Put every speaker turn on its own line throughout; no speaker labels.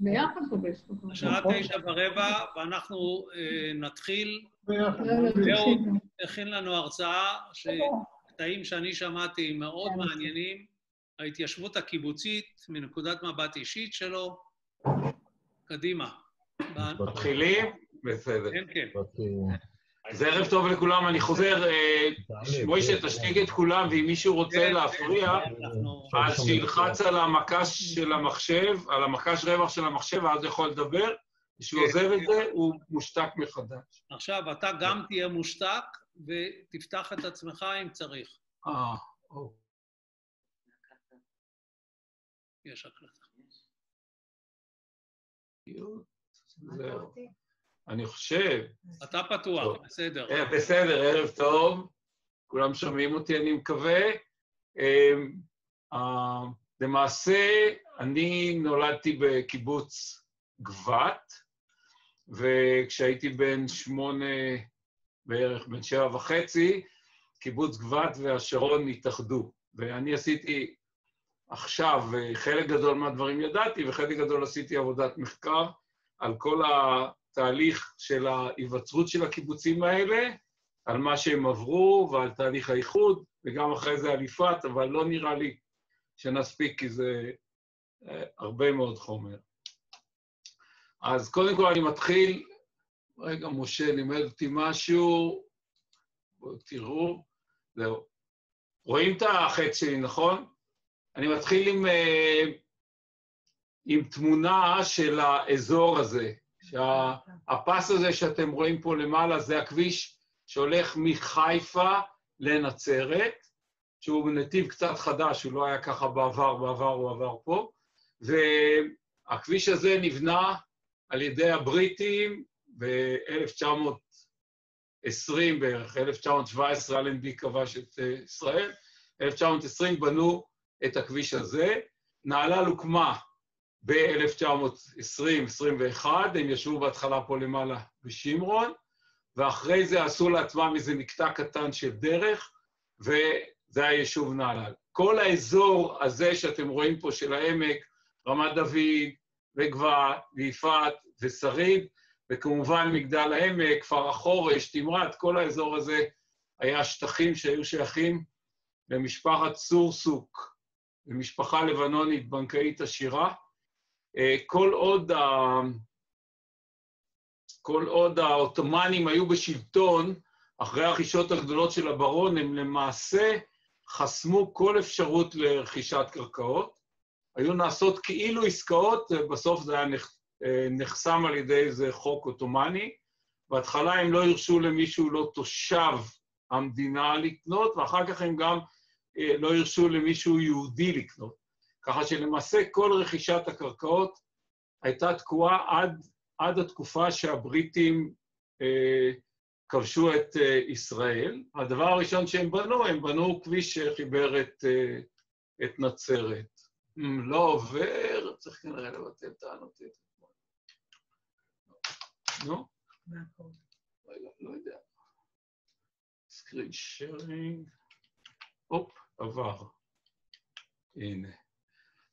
ביחד או בסוף?
השעה 9:15, ואנחנו נתחיל. הכין לנו הרצאה שקטעים שאני שמעתי מאוד מעניינים, ההתיישבות הקיבוצית מנקודת מבט אישית שלו. קדימה.
מתחילים? בסדר.
כן, כן.
אז ערב טוב לכולם, אני חוזר, מוישה תשתיק את כולם, ואם מישהו רוצה להפריע, אז שילחץ על המקש של המחשב, על המקש רווח של המחשב, ואז יכול לדבר, כשהוא עוזב את זה, הוא מושתק מחדש.
עכשיו, אתה גם תהיה מושתק, ותפתח את עצמך אם צריך. יש הקלטה.
זהו. אני חושב...
אתה פתוח, בסדר.
בסדר, ערב טוב. כולם שומעים אותי, אני מקווה. למעשה, אני נולדתי בקיבוץ גבת, וכשהייתי בן 8, בערך בן 7.5, קיבוץ גבת והשרון התאחדו. ואני עשיתי עכשיו, חלק גדול מהדברים ידעתי, וחלק גדול עשיתי עבודת מחקר על כל התהליך של ההיווצרות של הקיבוצים האלה, על מה שהם עברו ועל תהליך האיחוד, וגם אחרי זה על יפעת, אבל לא נראה לי שנספיק, כי זה הרבה מאוד חומר. אז קודם כל אני מתחיל, רגע, משה לימד אותי משהו, בואו תראו, זהו. רואים את החץ שלי, נכון? אני מתחיל עם תמונה של האזור הזה, שהפס הזה שאתם רואים פה למעלה זה הכביש שהולך מחיפה לנצרת, שהוא נתיב קצת חדש, הוא לא היה ככה בעבר הוא עבר פה, והכביש הזה נבנה על ידי הבריטים ב-1920 בערך, 1917 אלנבי כבש את ישראל, 1920 בנו את הכביש הזה, נהלל הוקמה ב-1920-21, הם ישבו בהתחלה פה למעלה בשמרון, ואחרי זה עשו לעצמם איזה מקטע קטן של דרך, וזה היישוב נהלל. כל האזור הזה שאתם רואים פה של העמק, רמת דוד וגבעת ויפעת ושריד, וכמובן מגדל העמק, כפר החורש, תמרת, כל האזור הזה היה שטחים שהיו שייכים למשפחת סורסוק, למשפחה לבנונית בנקאית עשירה. כל עוד העות'מאנים היו בשלטון, אחרי הרכישות הגדולות של הברון, הם למעשה חסמו כל אפשרות לרכישת קרקעות. היו נעשות כאילו עסקאות, בסוף זה היה נחסם על ידי איזה חוק עות'מאני. בהתחלה הם לא הרשו למישהו לא תושב המדינה לקנות, ואחר כך הם גם לא הרשו למישהו יהודי לקנות. ככה שלמעשה כל רכישת הקרקעות הייתה תקועה עד התקופה שהבריטים כבשו את ישראל. הדבר הראשון שהם בנו כביש שחיבר את נצרת. לא עובר, צריך כנראה לבטל טענות. נו? רגע, לא יודע. סקרין שיירינג. הופ, עבר. הנה.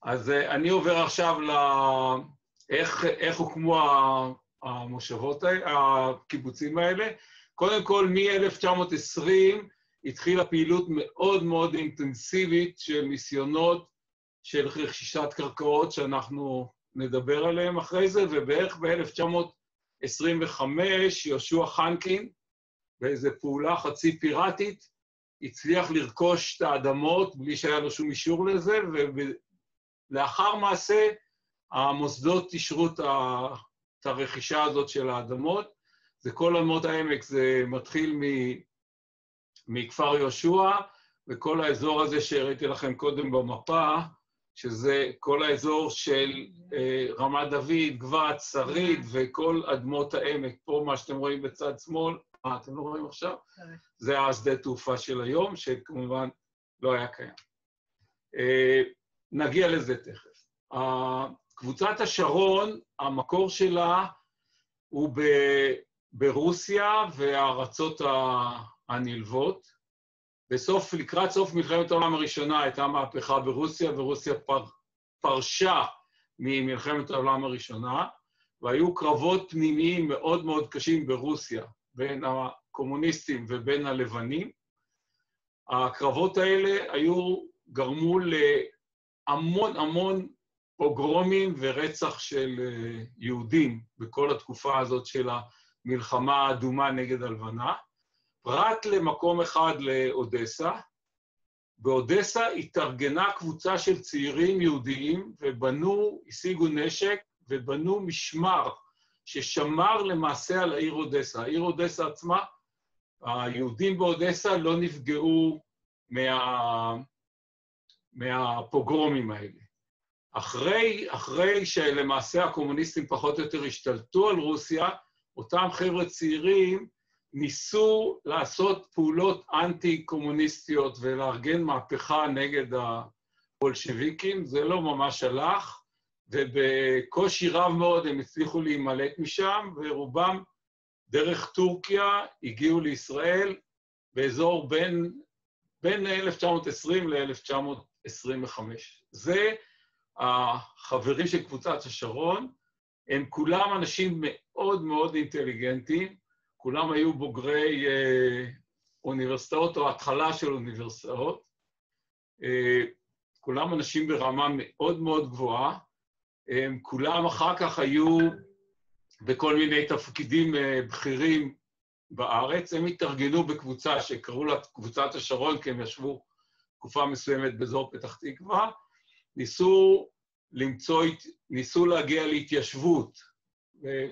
אז אני עובר עכשיו איך הוקמו המושבות, הקיבוצים האלה. קודם כל, מ-1920 התחילה פעילות מאוד מאוד אינטנסיבית של ניסיונות של רכישת קרקעות שאנחנו נדבר עליהם אחרי זה, ובערך ב-1925 יהושע חנקין, באיזו פעולה חצי פיראטית, הצליח לרכוש את האדמות בלי שהיה לו שום אישור לזה, ולאחר מעשה המוסדות אישרו את הרכישה הזאת של האדמות. זה כל אדמות העמק, זה מתחיל מכפר יהושע, וכל האזור הזה שהראיתי לכם קודם במפה, שזה כל האזור של רמת דוד, גבעת, שריד, וכל אדמות העמק. פה מה שאתם רואים בצד שמאל, אתם לא רואים עכשיו? זה השדה תעופה של היום, שכמובן לא היה קיים. נגיע לזה תכף. קבוצת השרון, המקור שלה הוא ברוסיה והארצות הנלוות. לקראת סוף מלחמת העולם הראשונה הייתה מהפכה ברוסיה, ורוסיה פרשה ממלחמת העולם הראשונה, והיו קרבות פנימיים מאוד מאוד קשים ברוסיה, בין הקומוניסטים ובין הלבנים. הקרבות האלה גרמו להמון המון פוגרומים ורצח של יהודים בכל התקופה הזאת של המלחמה האדומה נגד הלבנה, פרט למקום אחד לאודסה. באודסה התארגנה קבוצה של צעירים יהודיים השיגו נשק ובנו משמר ששמר למעשה על העיר אודסה. העיר אודסה עצמה, היהודים באודסה לא נפגעו מהפוגרומים האלה. אחרי שלמעשה הקומוניסטים פחות או יותר השתלטו על רוסיה, אותם חבר'ה צעירים ניסו לעשות פעולות אנטי-קומוניסטיות ולארגן מהפכה נגד הבולשביקים. זה לא ממש הלך, ובקושי רב מאוד הם הצליחו להימלט משם, ורובם דרך טורקיה הגיעו לישראל באזור בין 1920 ל-1925. זה החברים של קבוצת השרון, הם כולם אנשים מאוד מאוד אינטליגנטים, כולם היו בוגרי אוניברסיטאות או התחלה של אוניברסיטאות, כולם אנשים ברמה מאוד מאוד גבוהה, כולם אחר כך היו בכל מיני תפקידים בכירים בארץ, הם התארגנו בקבוצה שקראו לה קבוצת השרון, כי הם ישבו תקופה מסוימת באזור פתח תקווה, ניסו להגיע להתיישבות,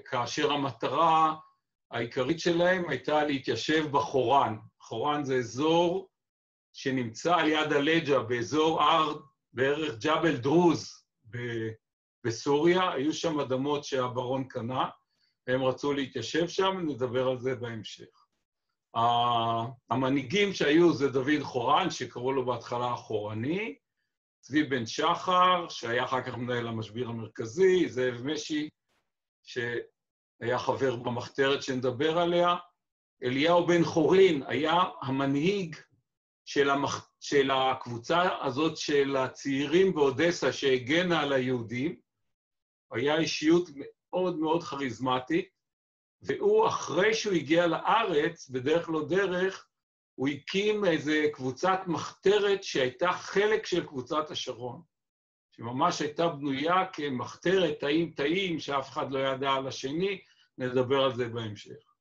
כאשר המטרה העיקרית שלהם הייתה להתיישב בחורן. חורן זה אזור שנמצא על יד הלג'ה, באזור בערך ג'בל דרוז בסוריה, היו שם אדמות שהברון קנה, והם רצו להתיישב שם, נדבר על זה בהמשך. המנהיגים שהיו זה דוד חורן, שקראו לו בהתחלה חורני, צבי בן שחר, שהיה אחר כך מנהל המשביר המרכזי, זאב משי, שהיה חבר במחתרת שנדבר עליה, אליהו בן חורין היה המנהיג של הקבוצה הזאת של הצעירים באודסה שהגנה על היהודים, היה אישיות מאוד מאוד כריזמטית, והוא אחרי שהוא הגיע לארץ, בדרך לא דרך, הוא הקים איזו קבוצת מחתרת שהייתה חלק של קבוצת השרון, שממש הייתה בנויה כמחתרת תאים שאף אחד לא ידע על השני, נדבר על זה בהמשך.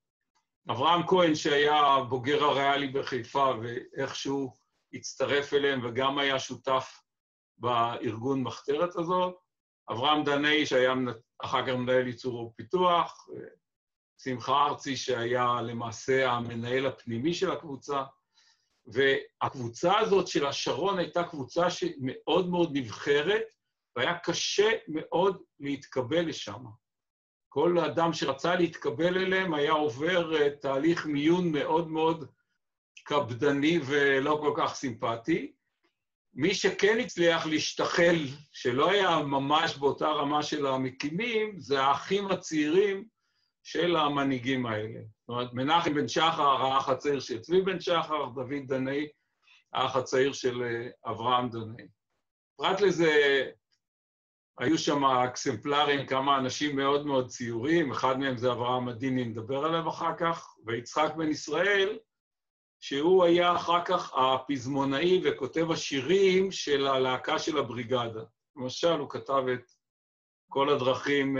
אברהם כהן שהיה בוגר הריאלי בחיפה ואיכשהו הצטרף אליהם וגם היה שותף בארגון מחתרת הזאת, אברהם דנאי שהיה אחר כך מנהל ייצור ופיתוח, שמחה ארצי שהיה למעשה המנהל הפנימי של הקבוצה, והקבוצה הזאת של השרון הייתה קבוצה שמאוד מאוד נבחרת, והיה קשה מאוד להתקבל לשם. כל אדם שרצה להתקבל אליהם היה עובר תהליך מיון מאוד מאוד קפדני ולא כל כך סימפטי. מי שכן הצליח להשתחל, שלא היה ממש באותה רמה של המקימים, זה האחים הצעירים של המנהיגים האלה. זאת אומרת, מנחם בן שחר, האח הצעיר של צבי בן שחר, דוד דנאי, האח הצעיר של אברהם דנאי. פרט לזה, היו שם אקסמפלרים, כמה אנשים מאוד מאוד ציורים, אחד מהם זה אברהם מדיני, נדבר עליו אחר כך, ויצחק בן ישראל, שהוא היה אחר כך הפזמונאי וכותב השירים של הלהקה של הבריגדה. למשל, הוא כתב את כל הדרכים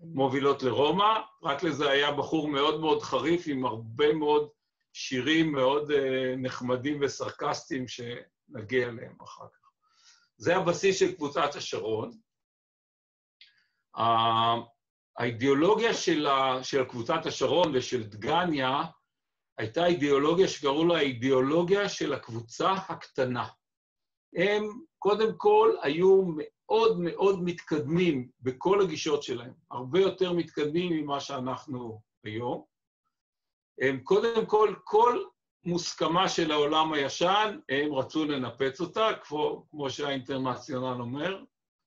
מובילות לרומא, רק לזה היה בחור מאוד מאוד חריף, עם הרבה מאוד שירים מאוד נחמדים וסרקסטיים שנגיע אליהם אחר כך. זה הבסיס של קבוצת השרון. האידיאולוגיה של קבוצת השרון ושל דגניה הייתה אידיאולוגיה שקראו לה האידיאולוגיה של הקבוצה הקטנה. הם קודם כל היו מאוד מאוד מתקדמים בכל הגישות שלהם, הרבה יותר מתקדמים ממה שאנחנו היום. הם קודם כל מוסכמה של העולם הישן, הם רצו לנפץ אותה, כמו שהאינטרנציונל אומר,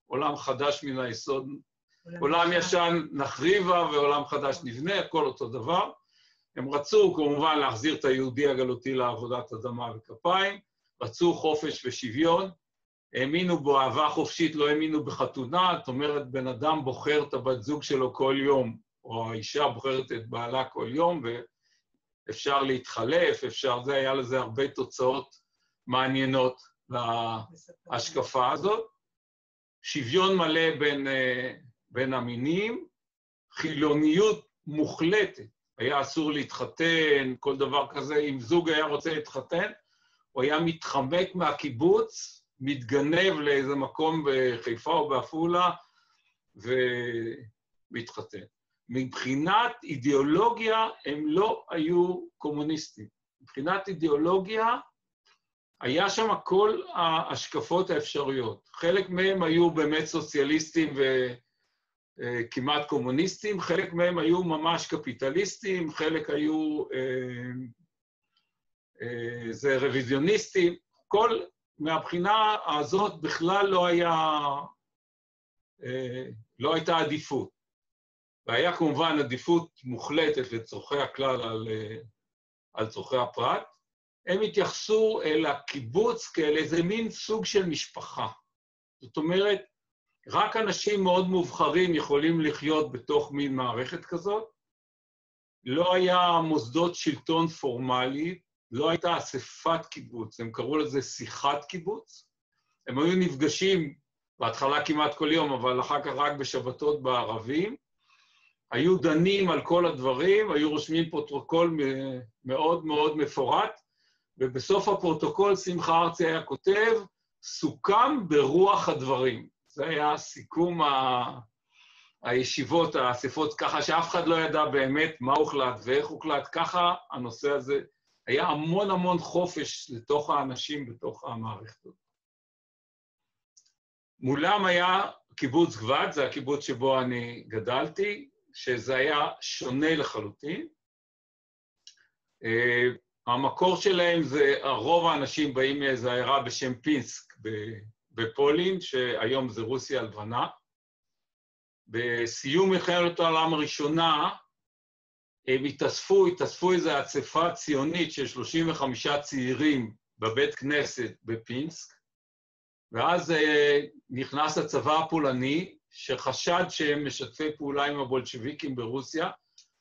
עולם חדש מן היסוד, עולם ישן נחריבה ועולם חדש נבנה, הכל אותו דבר. הם רצו כמובן להחזיר את היהודי הגלותי לעבודת אדמה וכפיים, רצו חופש ושוויון, האמינו באהבה חופשית, לא האמינו בחתונה, זאת אומרת, בן אדם בוחר את הבת זוג שלו כל יום, או האישה בוחרת את בעלה כל יום, ואפשר להתחלף, זה היה לזה הרבה תוצאות מעניינות להשקפה הזאת. שוויון מלא בין המינים, חילוניות מוחלטת, היה אסור להתחתן, כל דבר כזה, אם זוג היה רוצה להתחתן, הוא היה מתחמק מהקיבוץ, מתגנב לאיזה מקום בחיפה או בעפולה, ומתחתן. מבחינת אידיאולוגיה, הם לא היו קומוניסטים. מבחינת אידיאולוגיה, היה שם כל ההשקפות האפשריות. חלק מהם היו באמת סוציאליסטים וכמעט קומוניסטים, חלק מהם היו ממש קפיטליסטים, חלק היו זה רוויזיוניסטים. מהבחינה הזאת בכלל לא הייתה עדיפות. והיה כמובן עדיפות מוחלטת לצורכי הכלל על צורכי הפרט. הם התייחסו אל הקיבוץ כאל איזה מין סוג של משפחה. זאת אומרת, רק אנשים מאוד מובחרים יכולים לחיות בתוך מין מערכת כזאת. לא היה מוסדות שלטון פורמלי, לא הייתה אספת קיבוץ, הם קראו לזה שיחת קיבוץ. הם היו נפגשים בהתחלה כמעט כל יום, אבל אחר כך רק בשבתות בערבים. היו דנים על כל הדברים, היו רושמים פרוטוקול מאוד מאוד מפורט, ובסוף הפרוטוקול שמחה ארצי היה כותב, סוכם ברוח הדברים. זה היה סיכום הישיבות, האספות, ככה שאף אחד לא ידע באמת מה הוחלט ואיך הוחלט, ככה הנושא הזה, היה המון המון חופש לתוך האנשים בתוך המערכת הזאת. מולם היה קיבוץ גבת, זה הקיבוץ שבו אני גדלתי, שזה היה שונה לחלוטין. המקור שלהם זה, רוב האנשים באים מאיזו עיירה בשם פינסק בפולין, שהיום זה רוסיה הלבנה. בסיום מלחמת העולם הראשונה, הם התאספו איזו אספה ציונית של 35 צעירים בבית כנסת בפינסק, ואז נכנס הצבא הפולני, שחשד שהם משתפי פעולה עם הבולשביקים ברוסיה,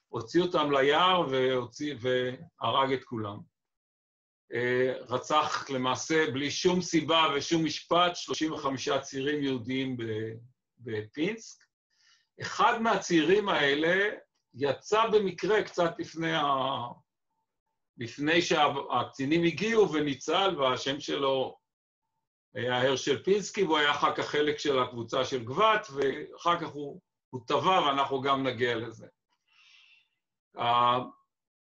הוציא אותם ליער והרג את כולם. רצח למעשה בלי שום סיבה ושום משפט 35 צעירים יהודיים בפינסק. אחד מהצעירים האלה יצא במקרה קצת לפני שהקצינים הגיעו וניצל, והשם שלו היה הרשל פינסקי, והוא היה אחר כך חלק של הקבוצה של גבת, ואחר כך הוא טבע, ואנחנו גם נגיע לזה.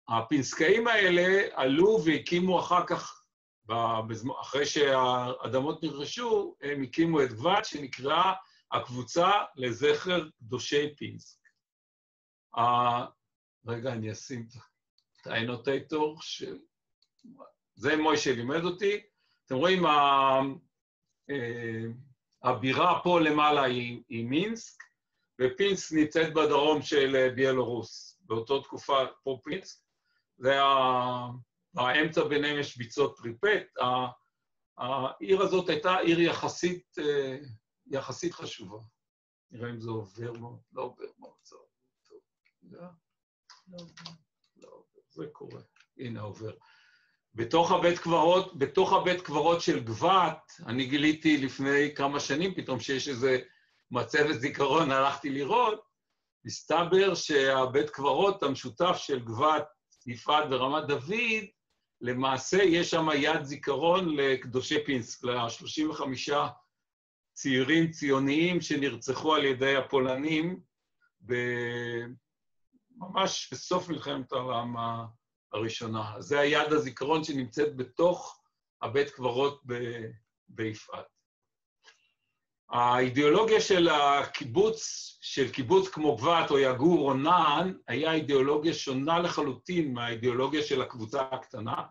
הפינסקאים האלה עלו והקימו אחר כך, אחרי שהאדמות נרכשו, הם הקימו את גבת, שנקרא הקבוצה לזכר קדושי פינסק. רגע, אני אשים את האנוטייטור, זה מוישה לימד אותי. אתם רואים, הבירה פה למעלה היא מינסק, ופינסק נמצאת בדרום של ביאלורוס. באותה תקופה פה פינסק, זה האמצע ביניהם יש ביצות פריפט. העיר הזאת הייתה עיר יחסית חשובה. נראה אם זה עובר מאוד, לא עובר מאוד, זה טוב. לא עובר, זה קורה. הנה עובר. בתוך הבית קברות של גבת, אני גיליתי לפני כמה שנים, פתאום שיש איזה מצבת זיכרון, הלכתי לראות, מסתבר שהבית קברות המשותף של גבת, יפעת ורמת דוד, למעשה יש שם יד זיכרון לקדושי פינסק, ל-35 צעירים ציוניים שנרצחו על ידי הפולנים, ממש בסוף מלחמת העולם הראשונה. זה היד הזיכרון שנמצאת בתוך הבית קברות ביפעת. האידיאולוגיה של קיבוץ כמו גבת או יגור או נען, היה אידיאולוגיה שונה לחלוטין מהאידיאולוגיה של הקבוצה הקטנה.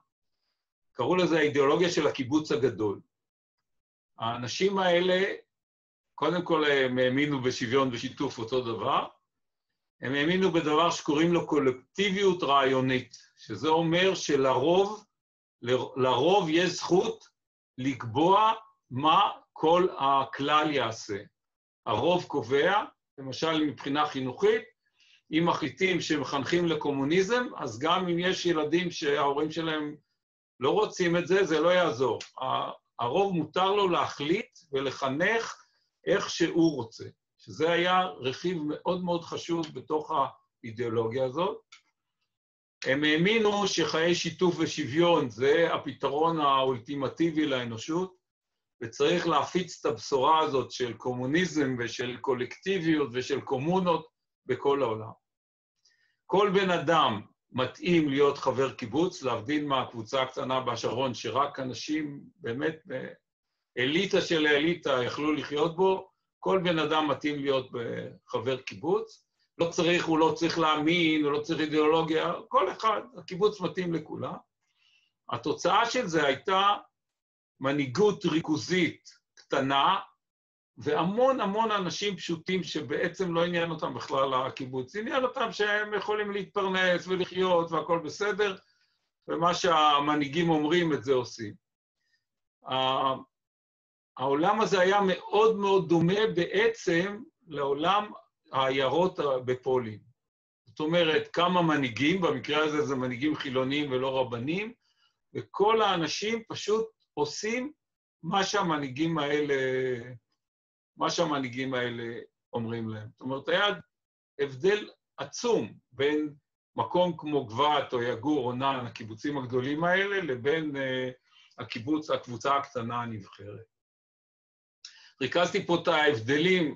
קראו לזה האידיאולוגיה של הקיבוץ הגדול. האנשים האלה, קודם כל הם האמינו בשוויון ושיתוף אותו דבר, הם האמינו בדבר שקוראים לו קולקטיביות רעיונית, שזה אומר שלרוב יש זכות לקבוע מה כל הכלל יעשה. הרוב קובע, למשל מבחינה חינוכית, אם מחליטים שמחנכים לקומוניזם, אז גם אם יש ילדים שההורים שלהם לא רוצים את זה, זה לא יעזור. הרוב מותר לו להחליט ולחנך איך שהוא רוצה, שזה היה רכיב מאוד מאוד חשוב בתוך האידיאולוגיה הזאת. הם האמינו שחיי שיתוף ושוויון זה הפתרון האולטימטיבי לאנושות, וצריך להפיץ את הבשורה הזאת של קומוניזם ושל קולקטיביות ושל קומונות בכל העולם. כל בן אדם מתאים להיות חבר קיבוץ, להבדיל מהקבוצה הקטנה בשרון, שרק אנשים באמת באליטה של האליטה יכלו לחיות בו, כל בן אדם מתאים להיות חבר קיבוץ. לא צריך, הוא לא צריך להאמין, הוא לא צריך אידיאולוגיה, כל אחד, הקיבוץ מתאים לכולם. התוצאה של זה הייתה מנהיגות ריכוזית קטנה, והמון המון אנשים פשוטים שבעצם לא עניין אותם בכלל הקיבוץ, עניין אותם שהם יכולים להתפרנס ולחיות והכל בסדר, ומה שהמנהיגים אומרים את זה עושים. העולם הזה היה מאוד מאוד דומה בעצם לעולם העיירות בפולין. זאת אומרת, כמה מנהיגים, במקרה הזה זה מנהיגים חילוניים ולא רבנים, וכל האנשים פשוט עושים מה שהמנהיגים האלה אומרים להם. זאת אומרת, היה הבדל עצום בין מקום כמו גבעת או יגור או נען, הקיבוצים הגדולים האלה, לבין הקבוצה הקטנה הנבחרת. ריכזתי פה את ההבדלים,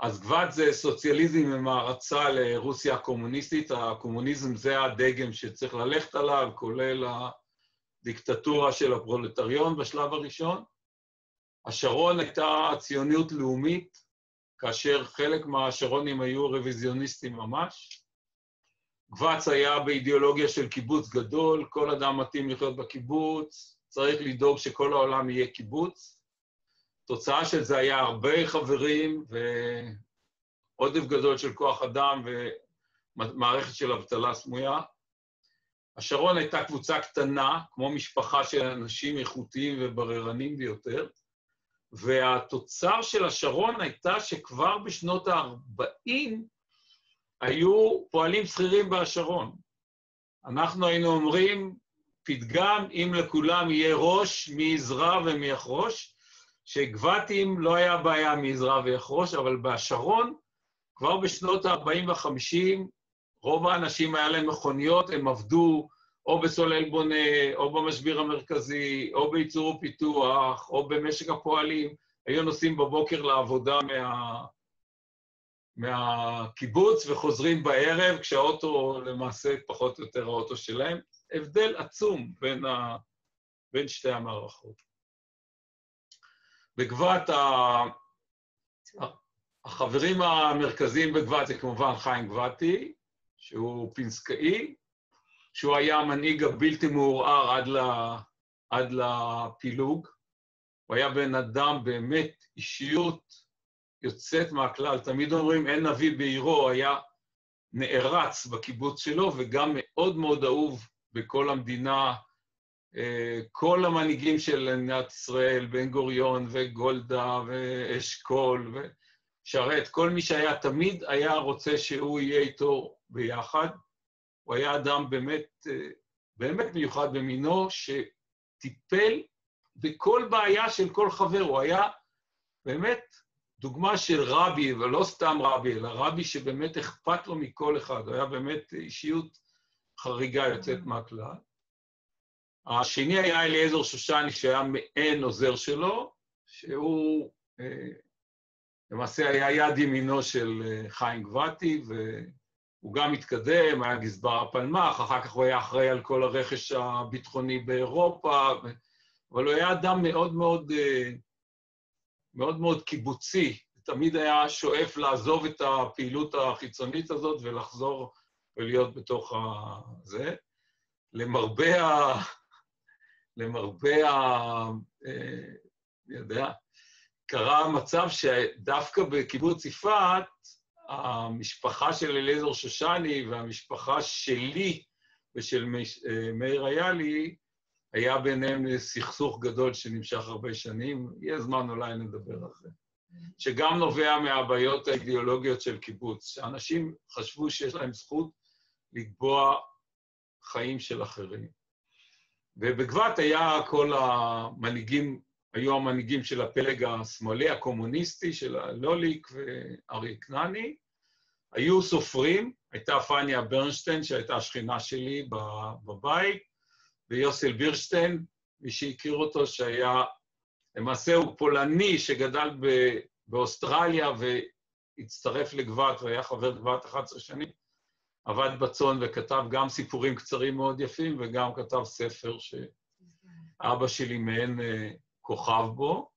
אז גבעת זה סוציאליזם עם הערצה לרוסיה הקומוניסטית, הקומוניזם זה הדגם שצריך ללכת עליו, כולל הדיקטטורה של הפרולטריון בשלב הראשון. השרון הייתה ציוניות לאומית, כאשר חלק מהשרונים היו רוויזיוניסטים ממש. גבץ היה באידיאולוגיה של קיבוץ גדול, כל אדם מתאים לחיות בקיבוץ, צריך לדאוג שכל העולם יהיה קיבוץ. תוצאה של זה היה הרבה חברים ועודף גדול של כוח אדם ומערכת של אבטלה סמויה. השרון הייתה קבוצה קטנה, כמו משפחה של אנשים איכותיים ובררנים ביותר, והתוצר של השרון הייתה שכבר בשנות ה-40 היו פועלים שכירים בהשרון. אנחנו היינו אומרים, פתגם, אם לכולם יהיה ראש, מי יזרע ומי יחרוש, שגבעתים לא היה בעיה מי יזרע ויחרוש, אבל בהשרון, כבר בשנות ה-40 וה-50, רוב האנשים היה להם מכוניות, הם עבדו או בסולל בונה, או במשביר המרכזי, או בייצור ופיתוח, או במשק הפועלים, היו נוסעים בבוקר לעבודה מהקיבוץ וחוזרים בערב, כשהאוטו למעשה פחות או יותר האוטו שלהם. הבדל עצום בין שתי המערכות. בגבעת, החברים המרכזיים בגבעת זה כמובן חיים גבעתי, שהוא פינסקאי, שהוא היה המנהיג הבלתי מעורער עד לפילוג. הוא היה בן אדם באמת אישיות יוצאת מהכלל. תמיד אומרים, אין נביא בעירו, היה נערץ בקיבוץ שלו, וגם מאוד מאוד אהוב בכל המדינה. כל המנהיגים של מדינת ישראל, בן גוריון וגולדה ואשכול ושרת, כל מי שהיה תמיד היה רוצה שהוא יהיה איתו ביחד. הוא היה אדם באמת מיוחד במינו, שטיפל בכל בעיה של כל חבר. הוא היה באמת דוגמה של רבי, ולא סתם רבי, אלא רבי שבאמת אכפת לו מכל אחד. הוא היה באמת אישיות חריגה יוצאת מהכלל. השני היה אליעזר שושני, שהיה מעין עוזר שלו, שהוא למעשה היה יד ימינו של חיים גבעתי, הוא גם התקדם, היה גזבר הפלמ"ח, אחר כך הוא היה אחראי על כל הרכש הביטחוני באירופה, אבל הוא היה אדם מאוד מאוד קיבוצי, תמיד היה שואף לעזוב את הפעילות החיצונית הזאת ולחזור ולהיות בתוך זה. קרה מצב שדווקא בקיבוץ יפעת, המשפחה של אליעזר שושני והמשפחה שלי ושל מאיר איילי היה ביניהם סכסוך גדול שנמשך הרבה שנים, יהיה זמן אולי נדבר על זה. שגם נובע מהבעיות האידיאולוגיות של קיבוץ, שאנשים חשבו שיש להם זכות לקבוע חיים של אחרים. ובגבת היה כל המנהיגים, היו המנהיגים של הפלג השמאלי, הקומוניסטי, של לוליק וארי כנעני, היו סופרים, הייתה פניה ברנשטיין, שהייתה השכינה שלי בבית, ויוסל בירשטיין, מי שהכיר אותו, שהיה, למעשה הוא פולני שגדל באוסטרליה והצטרף לגבת, והיה חבר גבת 11 שנים, עבד בצאן וכתב גם סיפורים קצרים מאוד יפים, וגם כתב ספר שאבא שלי מעין כוכב בו.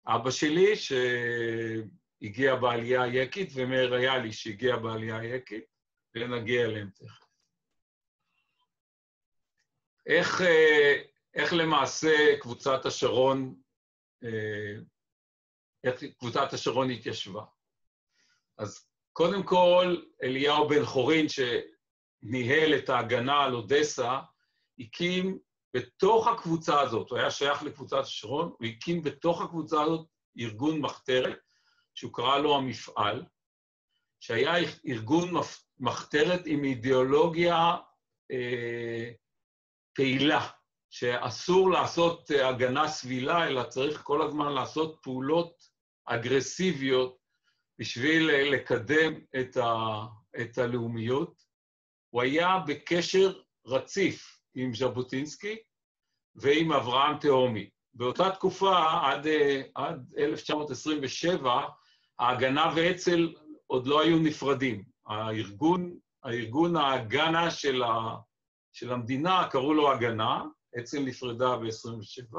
אבא שלי שהגיע בעלייה היקית, ומאיר היה לי שהגיע בעלייה היקית, ונגיע אליהם תכף. איך למעשה קבוצת השרון התיישבה? אז קודם כל, אליהו בן חורין, שניהל את ההגנה על אודסה, הקים בתוך הקבוצה הזאת, הוא היה שייך לקבוצת השרון, הוא הקים בתוך הקבוצה הזאת ארגון מחתרת, שהוא קרא לו המפעל, שהיה ארגון מחתרת עם אידיאולוגיה פעילה, שאסור לעשות הגנה סבילה, אלא צריך כל הזמן לעשות פעולות אגרסיביות בשביל לקדם את הלאומיות. הוא היה בקשר רציף עם ז'בוטינסקי ועם אברהם תהומי. באותה תקופה, עד 1927, ההגנה ואצ"ל עוד לא היו נפרדים. הארגון ההגנה של המדינה, קראו לו הגנה, אצ"ל נפרדה ב-27,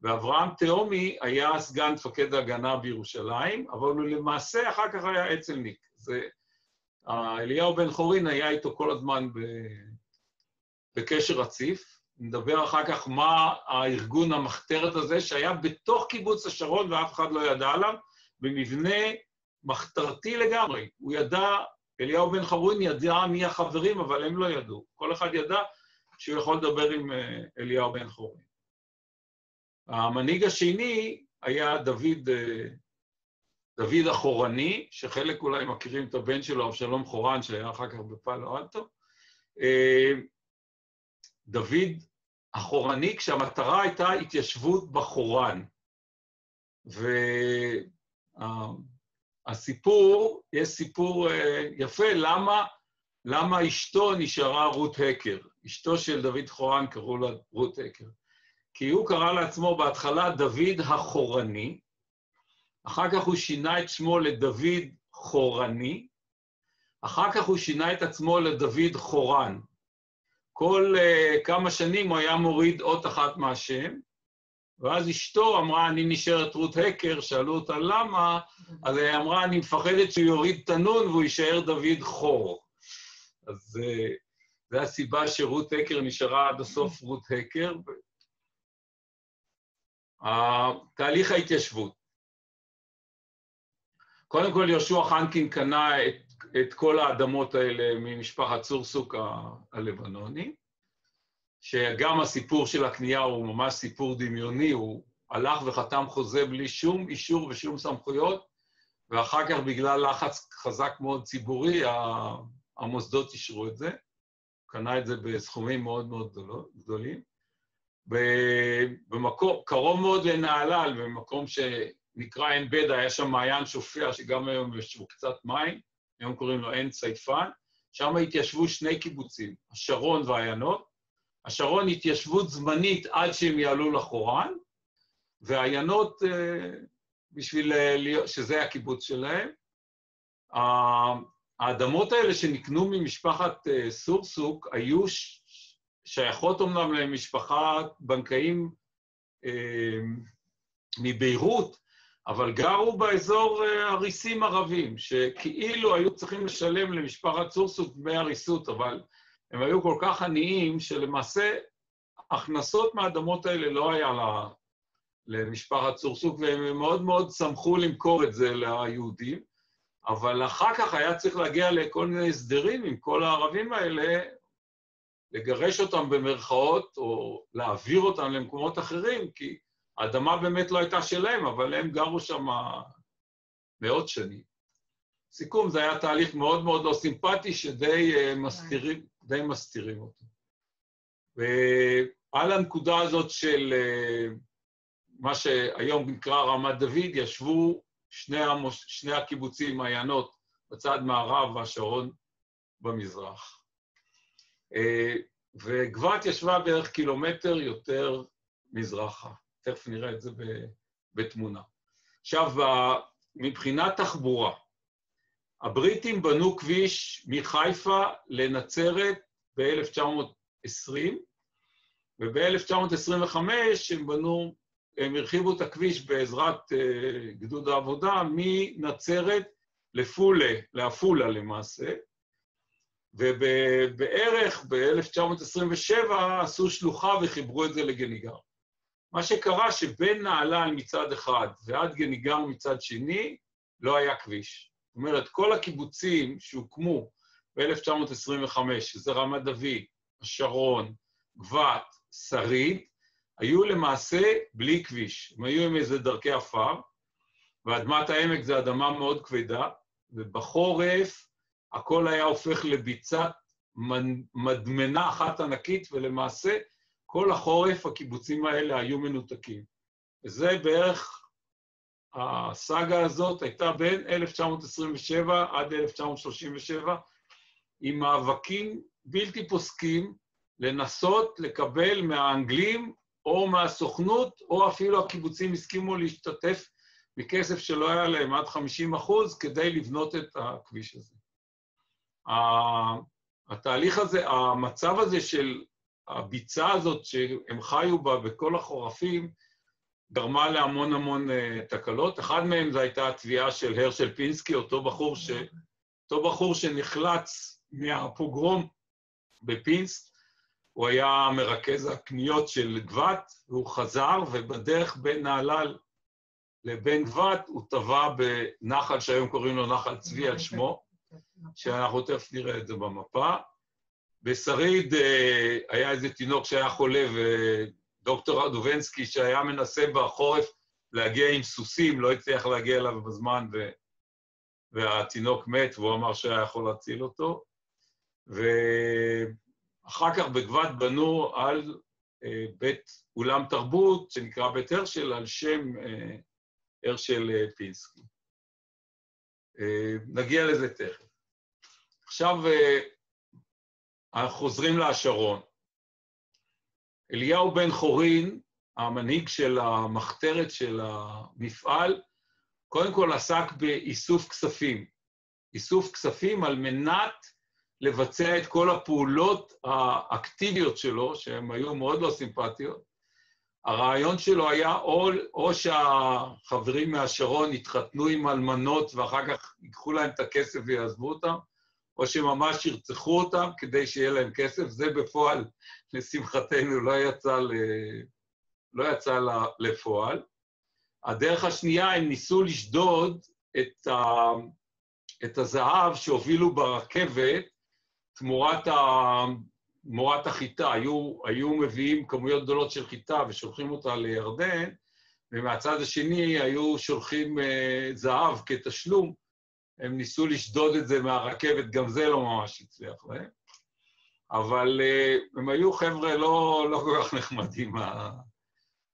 ואברהם תהומי היה סגן מפקד ההגנה בירושלים, אבל הוא למעשה אחר כך היה אצ"לניק. אליהו בן חורין היה איתו כל הזמן בקשר רציף. נדבר אחר כך מה הארגון המחתרת הזה, שהיה בתוך קיבוץ השרון ואף אחד לא ידע עליו, במבנה מחתרתי לגמרי. הוא ידע, אליהו בן חורין ידע מי החברים, אבל הם לא ידעו. כל אחד ידע שהוא יכול לדבר עם אליהו בן חורין. המנהיג השני היה דוד החורני, שחלק אולי מכירים את הבן שלו, אבשלום חורן, שהיה אחר כך בפאלו אלטו. דוד החורני, כשהמטרה הייתה התיישבות בחורן. והסיפור, יש סיפור יפה, למה אשתו נשארה רות הקר. אשתו של דוד חורן קראו לה רות הקר. כי הוא קרא לעצמו בהתחלה דוד החורני, אחר כך הוא שינה את שמו לדוד חורני, אחר כך הוא שינה את עצמו לדוד חורן. כל כמה שנים הוא היה מוריד אות אחת מהשם, ואז אשתו אמרה, אני נשארת רות הקר, שאלו אותה למה, אז היא אמרה, אני מפחדת שהוא יוריד את הנון והוא יישאר דוד חור. אז זו הסיבה שרות הקר נשארה עד הסוף רות הקר. תהליך ההתיישבות. קודם כל, יהושע חנקין קנה את כל האדמות האלה ממשפחת צורסוק הלבנוני, שגם הסיפור של הקנייה הוא ממש סיפור דמיוני, הוא הלך וחתם חוזה בלי שום אישור ושום סמכויות, ואחר כך בגלל לחץ חזק מאוד ציבורי, המוסדות אישרו את זה, קנה את זה בסכומים מאוד מאוד גדולים. במקום, קרוב מאוד לנהלל, במקום שנקרא עין בדע, היה שם מעיין שופע, שגם היום יש בו קצת מים, היום קוראים לו עין צייפן, שם התיישבו שני קיבוצים, השרון והעיינות. השרון התיישבות זמנית עד שהם יעלו לחורן, והעיינות, בשביל שזה הקיבוץ שלהם. האדמות האלה שנקנו ממשפחת סורסוק היו שייכות אומנם למשפחת בנקאים מביירות, אבל גרו באזור הריסים ערבים, שכאילו היו צריכים לשלם למשפחת סורסוק דמי הריסות, אבל הם היו כל כך עניים שלמעשה הכנסות מהאדמות האלה לא היה למשפחת סורסוק, והם מאוד מאוד שמחו למכור את זה ליהודים, אבל אחר כך היה צריך להגיע לכל מיני הסדרים עם כל הערבים האלה, לגרש אותם במרכאות, או להעביר אותם למקומות אחרים, כי האדמה באמת לא הייתה שלהם, אבל הם גרו שם מאות שנים. סיכום, זה היה תהליך מאוד מאוד לא סימפטי, שדי מסתירים אותו. ועל הנקודה הזאת של מה שהיום נקרא רמת דוד, ישבו שני הקיבוצים, מעיינות, בצד מערב והשרון במזרח. וגבת ישבה בערך קילומטר יותר מזרחה. תכף נראה את זה בתמונה. עכשיו, מבחינת תחבורה, הבריטים בנו כביש מחיפה לנצרת ב-1920, וב-1925 הם הרחיבו את הכביש בעזרת גדוד העבודה מנצרת לעפולה למעשה, ובערך ב-1927 עשו שלוחה וחיברו את זה לגניגר. מה שקרה שבין נהלל מצד אחד ועד גניגר מצד שני לא היה כביש. זאת אומרת, כל הקיבוצים שהוקמו ב-1925, שזה רמת דוד, השרון, גבת, שריד, היו למעשה בלי כביש. הם היו עם איזה דרכי עפר, ואדמת העמק זה אדמה מאוד כבדה, ובחורף הכל היה הופך לביצת מדמנה אחת ענקית, ולמעשה כל החורף הקיבוצים האלה היו מנותקים. וזה בערך, הסאגה הזאת הייתה בין 1927 עד 1937, עם מאבקים בלתי פוסקים לנסות לקבל מהאנגלים או מהסוכנות, או אפילו הקיבוצים הסכימו להשתתף מכסף שלא היה להם עד 50% כדי לבנות את הכביש הזה. התהליך הזה, המצב הזה של הביצה הזאת שהם חיו בה בכל החורפים, גרמה להמון המון תקלות. אחד מהם זו הייתה התביעה של הרשל פינסקי, אותו בחור שנחלץ מהפוגרום בפינסק, הוא היה מרכז הקניות של גבת, והוא חזר, ובדרך בין נהלל לבין גבת, הוא טבע בנחל שהיום קוראים לו נחל צבי על שמו, שאנחנו תכף נראה את זה במפה. בשריד היה איזה תינוק שהיה חולה, ודוקטור אדובנסקי שהיה מנסה בחורף להגיע עם סוסים, לא הצליח להגיע אליו בזמן, והתינוק מת, והוא אמר שהיה יכול להציל אותו. ואחר כך בגבת בנו על בית אולם תרבות, שנקרא בית הרשל, על שם הרשל פינסקי. נגיע לזה תכף. עכשיו אנחנו חוזרים להשרון. אליהו בן חורין, המנהיג של המחתרת של המפעל, קודם כל עסק באיסוף כספים. איסוף כספים על מנת לבצע את כל הפעולות האקטיביות שלו, שהן היו מאוד לא סימפטיות. הרעיון שלו היה או שהחברים מהשרון יתחתנו עם אלמנות ואחר כך ייקחו להם את הכסף ויעזבו אותם, או שממש ירצחו אותם כדי שיהיה להם כסף. זה בפועל, לשמחתנו, לא יצא לפועל. הדרך השנייה, הם ניסו לשדוד את הזהב שהובילו ברכבת תמורת החיטה. היו מביאים כמויות גדולות של חיטה ושולחים אותה לירדן, ומהצד השני היו שולחים זהב כתשלום. הם ניסו לשדוד את זה מהרכבת, גם זה לא ממש הצליח להם. אבל הם היו חבר'ה לא כל כך נחמדים.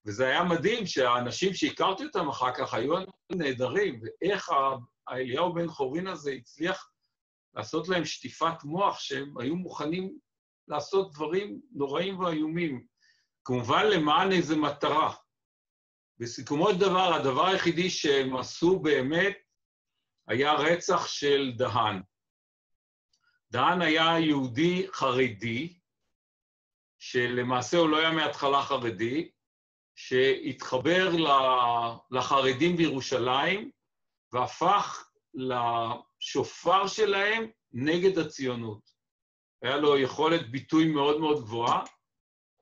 וזה היה מדהים שהאנשים שהכרתי אותם אחר כך היו נהדרים, ואיך אליהו בן חורין הזה הצליח לעשות להם שטיפת מוח, שהם היו מוכנים לעשות דברים נוראים ואיומים, כמובן למען איזו מטרה. בסיכומו של דבר, הדבר היחידי שהם עשו באמת, היה רצח של דהן. דהן היה יהודי חרדי, שלמעשה הוא לא היה מההתחלה חרדי, שהתחבר לחרדים בירושלים, והפך לשופר שלהם נגד הציונות. היה לו יכולת ביטוי מאוד מאוד גבוהה,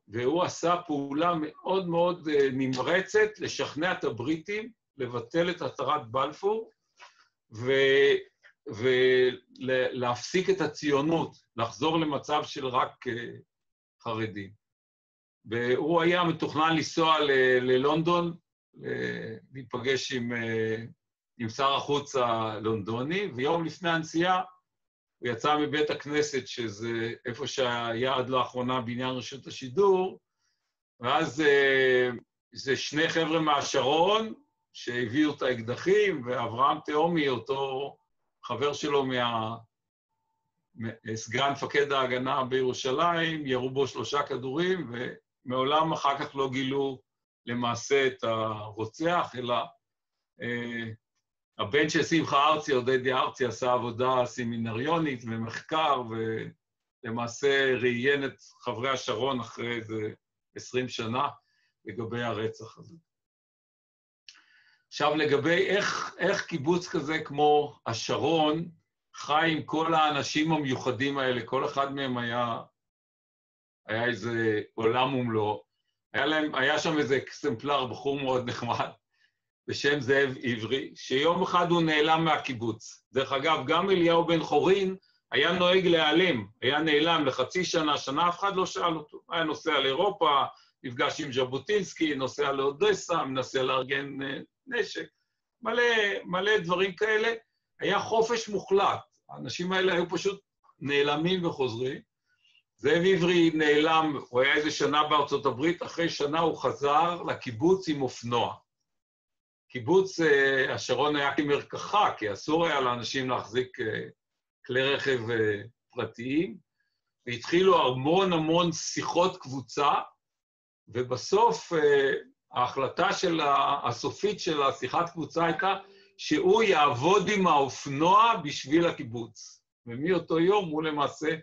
והוא עשה פעולה מאוד מאוד נמרצת לשכנע את הבריטים לבטל את הצהרת בלפור, ולהפסיק את הציונות, לחזור למצב של רק חרדים. והוא היה מתוכנן לנסוע ללונדון, להיפגש עם שר החוץ הלונדוני, ויום לפני הנסיעה הוא יצא מבית הכנסת, שזה איפה שהיה עד לאחרונה בעניין רשות השידור, ואז זה שני חבר'ה מהשרון שהביאו את האקדחים, ואברהם תאומי, אותו חבר שלו סגן מפקד ההגנה בירושלים, ירו בו 3 כדורים, ומעולם אחר כך לא גילו למעשה את הרוצח, אלא הבן של שמחה ארצי, עודדיה ארצי, עשה עבודה סמינריונית ומחקר, ולמעשה ראיין את חברי השרון אחרי איזה 20 שנה לגבי הרצח הזה. עכשיו, לגבי איך קיבוץ כזה כמו השרון חי עם כל האנשים המיוחדים האלה, כל אחד מהם היה איזה עולם ומלואו. היה שם איזה אקסמפלר, בחור מאוד נחמד, בשם זאב עברי, שיום אחד הוא נעלם מהקיבוץ. דרך אגב, גם אליהו בן חורין היה נוהג להיעלם, היה נעלם לחצי שנה, שנה, אף אחד לא שאל אותו. היה נוסע לאירופה, נפגש עם ז'בוטינסקי, נוסע לאודסה, מנסה לארגן נשק, מלא דברים כאלה. היה חופש מוחלט. האנשים האלה היו פשוט נעלמים וחוזרים. זאב עברי נעלם, הוא היה איזה שנה בארצות הברית, אחרי שנה הוא חזר לקיבוץ עם אופנוע. קיבוץ השרון היה כמרקחה, כי אסור היה לאנשים להחזיק כלי רכב פרטיים, והתחילו המון שיחות קבוצה, ובסוף ההחלטה הסופית של השיחת קבוצה הייתה שהוא יעבוד עם האופנוע בשביל הקיבוץ. ומאותו יום הוא למעשה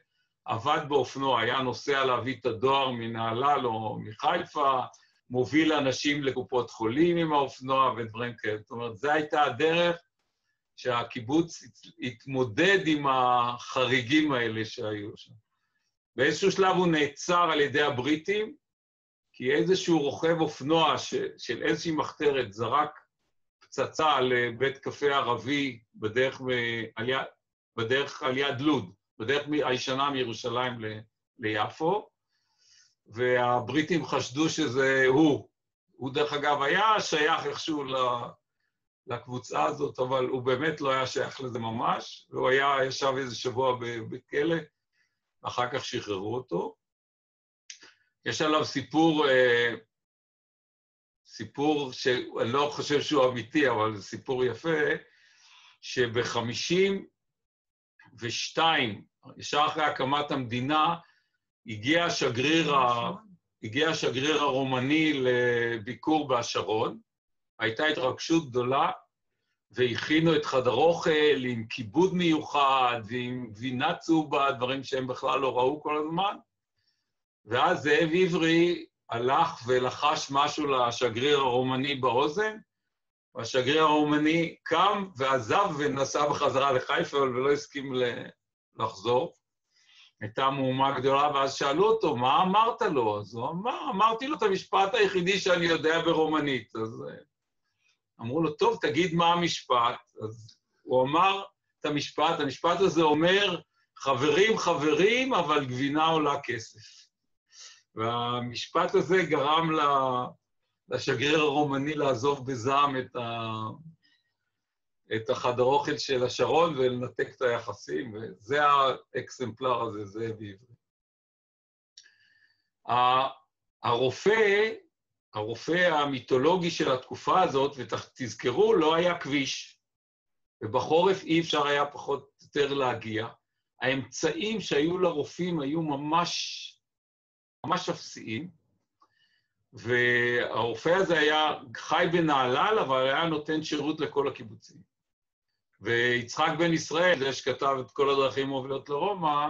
עבד באופנוע, היה נוסע להביא את הדואר מנהלל או מחיפה, מוביל אנשים לקופות חולים עם האופנוע ודברים כאלה. זאת אומרת, זו הייתה הדרך שהקיבוץ התמודד עם החריגים האלה שהיו שם. באיזשהו שלב הוא נעצר על ידי הבריטים, כי איזשהו רוכב אופנוע של איזושהי מחתרת זרק פצצה על בית קפה ערבי בדרך על יד לוד, בדרך הישנה מירושלים ליפו, והבריטים חשדו שזה הוא. הוא דרך אגב היה שייך איכשהו לקבוצה הזאת, אבל הוא באמת לא היה שייך לזה ממש, והוא ישב איזה שבוע בכלא, אחר כך שחררו אותו. יש עליו סיפור שאני לא חושב שהוא אמיתי, אבל זה סיפור יפה, שב-52, ישר אחרי הקמת המדינה, הגיע השגריר הרומני לביקור בהשרון, הייתה התרגשות גדולה, והכינו את חדר אוכל עם כיבוד מיוחד, ועם גבינה צהובה, דברים שהם בכלל לא ראו כל הזמן, ואז זאב עברי הלך ולחש משהו לשגריר הרומני באוזן, והשגריר הרומני קם ועזב ונסע בחזרה לחיפה, ולא הסכים לחזור. הייתה מהומה גדולה, ואז שאלו אותו, מה אמרת לו? אז הוא אמר, אמרתי לו את המשפט היחידי שאני יודע ברומנית. אז אמרו לו, טוב, תגיד מה המשפט. אז הוא אמר את המשפט הזה אומר, חברים, אבל גבינה עולה כסף. והמשפט הזה גרם לשגריר הרומני לעזוב בזעם את החדר אוכל של השרון ולנתק את היחסים, וזה האקסמפלר הזה, זה בעברי. הרופא המיתולוגי של התקופה הזאת, ותזכרו, לא היה כביש, ובחורף אי אפשר היה פחות או יותר להגיע. האמצעים שהיו לרופאים היו ממש אפסיים, והרופא הזה היה חי בנהלל, אבל היה נותן שירות לכל הקיבוצים. ויצחק בן ישראל, זה שכתב את כל הדרכים מובילות לרומא,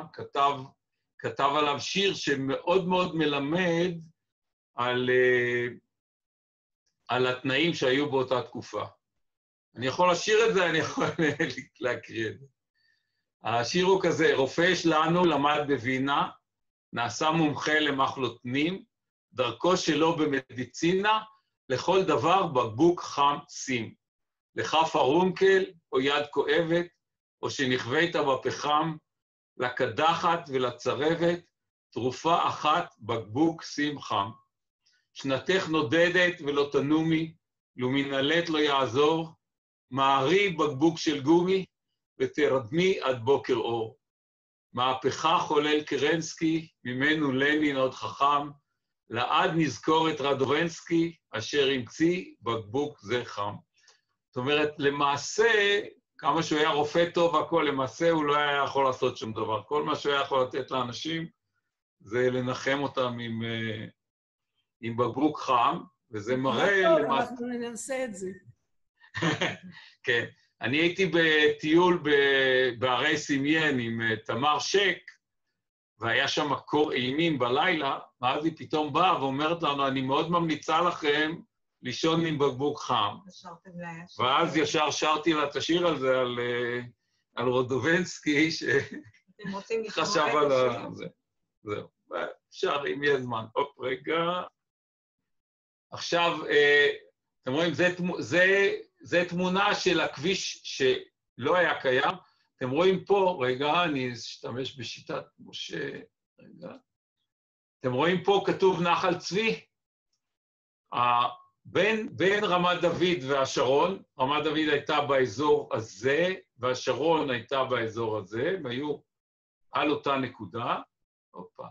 כתב עליו שיר שמאוד מאוד מלמד על התנאים שהיו באותה תקופה. אני יכול לשיר את זה, אני יכול להקריא את זה. השיר הוא כזה, רופא שלנו למד בווינה, נעשה מומחה למחלוטנים, דרכו שלו במדיצינה, לכל דבר בקבוק חם שים. לכף הרונקל או יד כואבת, או שנכווית בפחם, לקדחת ולצרבת, תרופה אחת, בקבוק שים חם. שנתך נודדת ולא תנומי, לו מנהלת לא יעזור, מערי בקבוק של גומי, ותרדמי עד בוקר אור. מהפכה חולל קרנסקי, ממנו לנין עוד חכם, לעד נזכור את רדובנסקי, אשר המציא בקבוק זה חם. זאת אומרת, למעשה, כמה שהוא היה רופא טוב והכל, למעשה הוא לא היה יכול לעשות שום דבר. כל מה שהוא היה יכול לתת לאנשים, זה לנחם אותם עם בקבוק חם, וזה מראה
טוב,
למעשה...
אנחנו ננסה את זה.
כן. אני הייתי בטיול בערי סמיין עם תמר שק, והיה שם קור אימים בלילה, ואז היא פתאום באה ואומרת לנו, אני מאוד ממליצה לכם לישון עם בקבוק חם. ואז ישר שרתי לה את השיר הזה על רודובנסקי, שחשב על זה. זהו, אפשר, אם יהיה זמן. הופ, רגע. עכשיו, אתם רואים, זה תמונה של הכביש שלא היה קיים. אתם רואים פה, רגע, אני אשתמש בשיטת משה, רגע. אתם רואים פה כתוב נחל צבי. בין רמת דוד והשרון, רמת דוד הייתה באזור הזה, והשרון הייתה באזור הזה, והיו על אותה נקודה. הופה.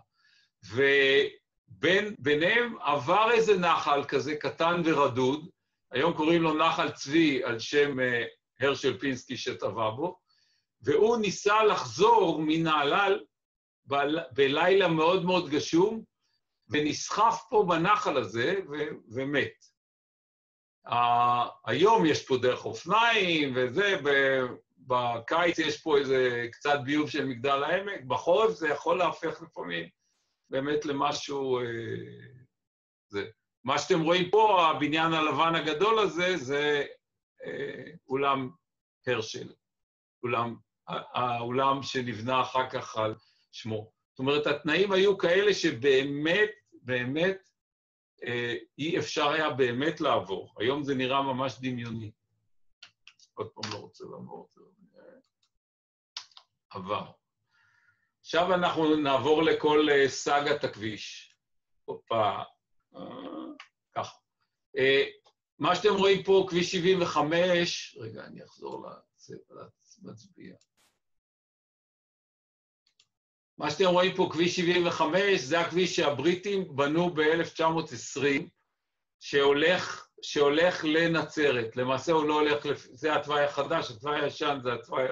וביניהם עבר איזה נחל כזה קטן ורדוד, היום קוראים לו נחל צבי על שם הרשל פינסקי שטבע בו, והוא ניסה לחזור מנהלל בלילה מאוד מאוד גשום, ונסחף פה בנחל הזה ומת. היום יש פה דרך אופניים וזה, בקיץ יש פה איזה קצת ביוב של מגדל העמק, בחורף זה יכול להפך לפעמים באמת למשהו... מה שאתם רואים פה, הבניין הלבן הגדול הזה, זה אולם הרשל, האולם שנבנה אחר כך על שמו. זאת אומרת, התנאים היו כאלה שבאמת, באמת, אי אפשר היה באמת לעבור. היום זה נראה ממש דמיוני. עוד פעם לא רוצה לעבור. עבר. עכשיו אנחנו נעבור לכל סאגת הכביש. הופה. ככה. מה שאתם רואים פה, כביש 75, רגע, אני אחזור למצביע. מה שאתם רואים פה, כביש 75, זה הכביש שהבריטים בנו ב-1920, שהולך לנצרת. למעשה הוא לא הולך, זה התוואי החדש, התוואי הישן זה התוואי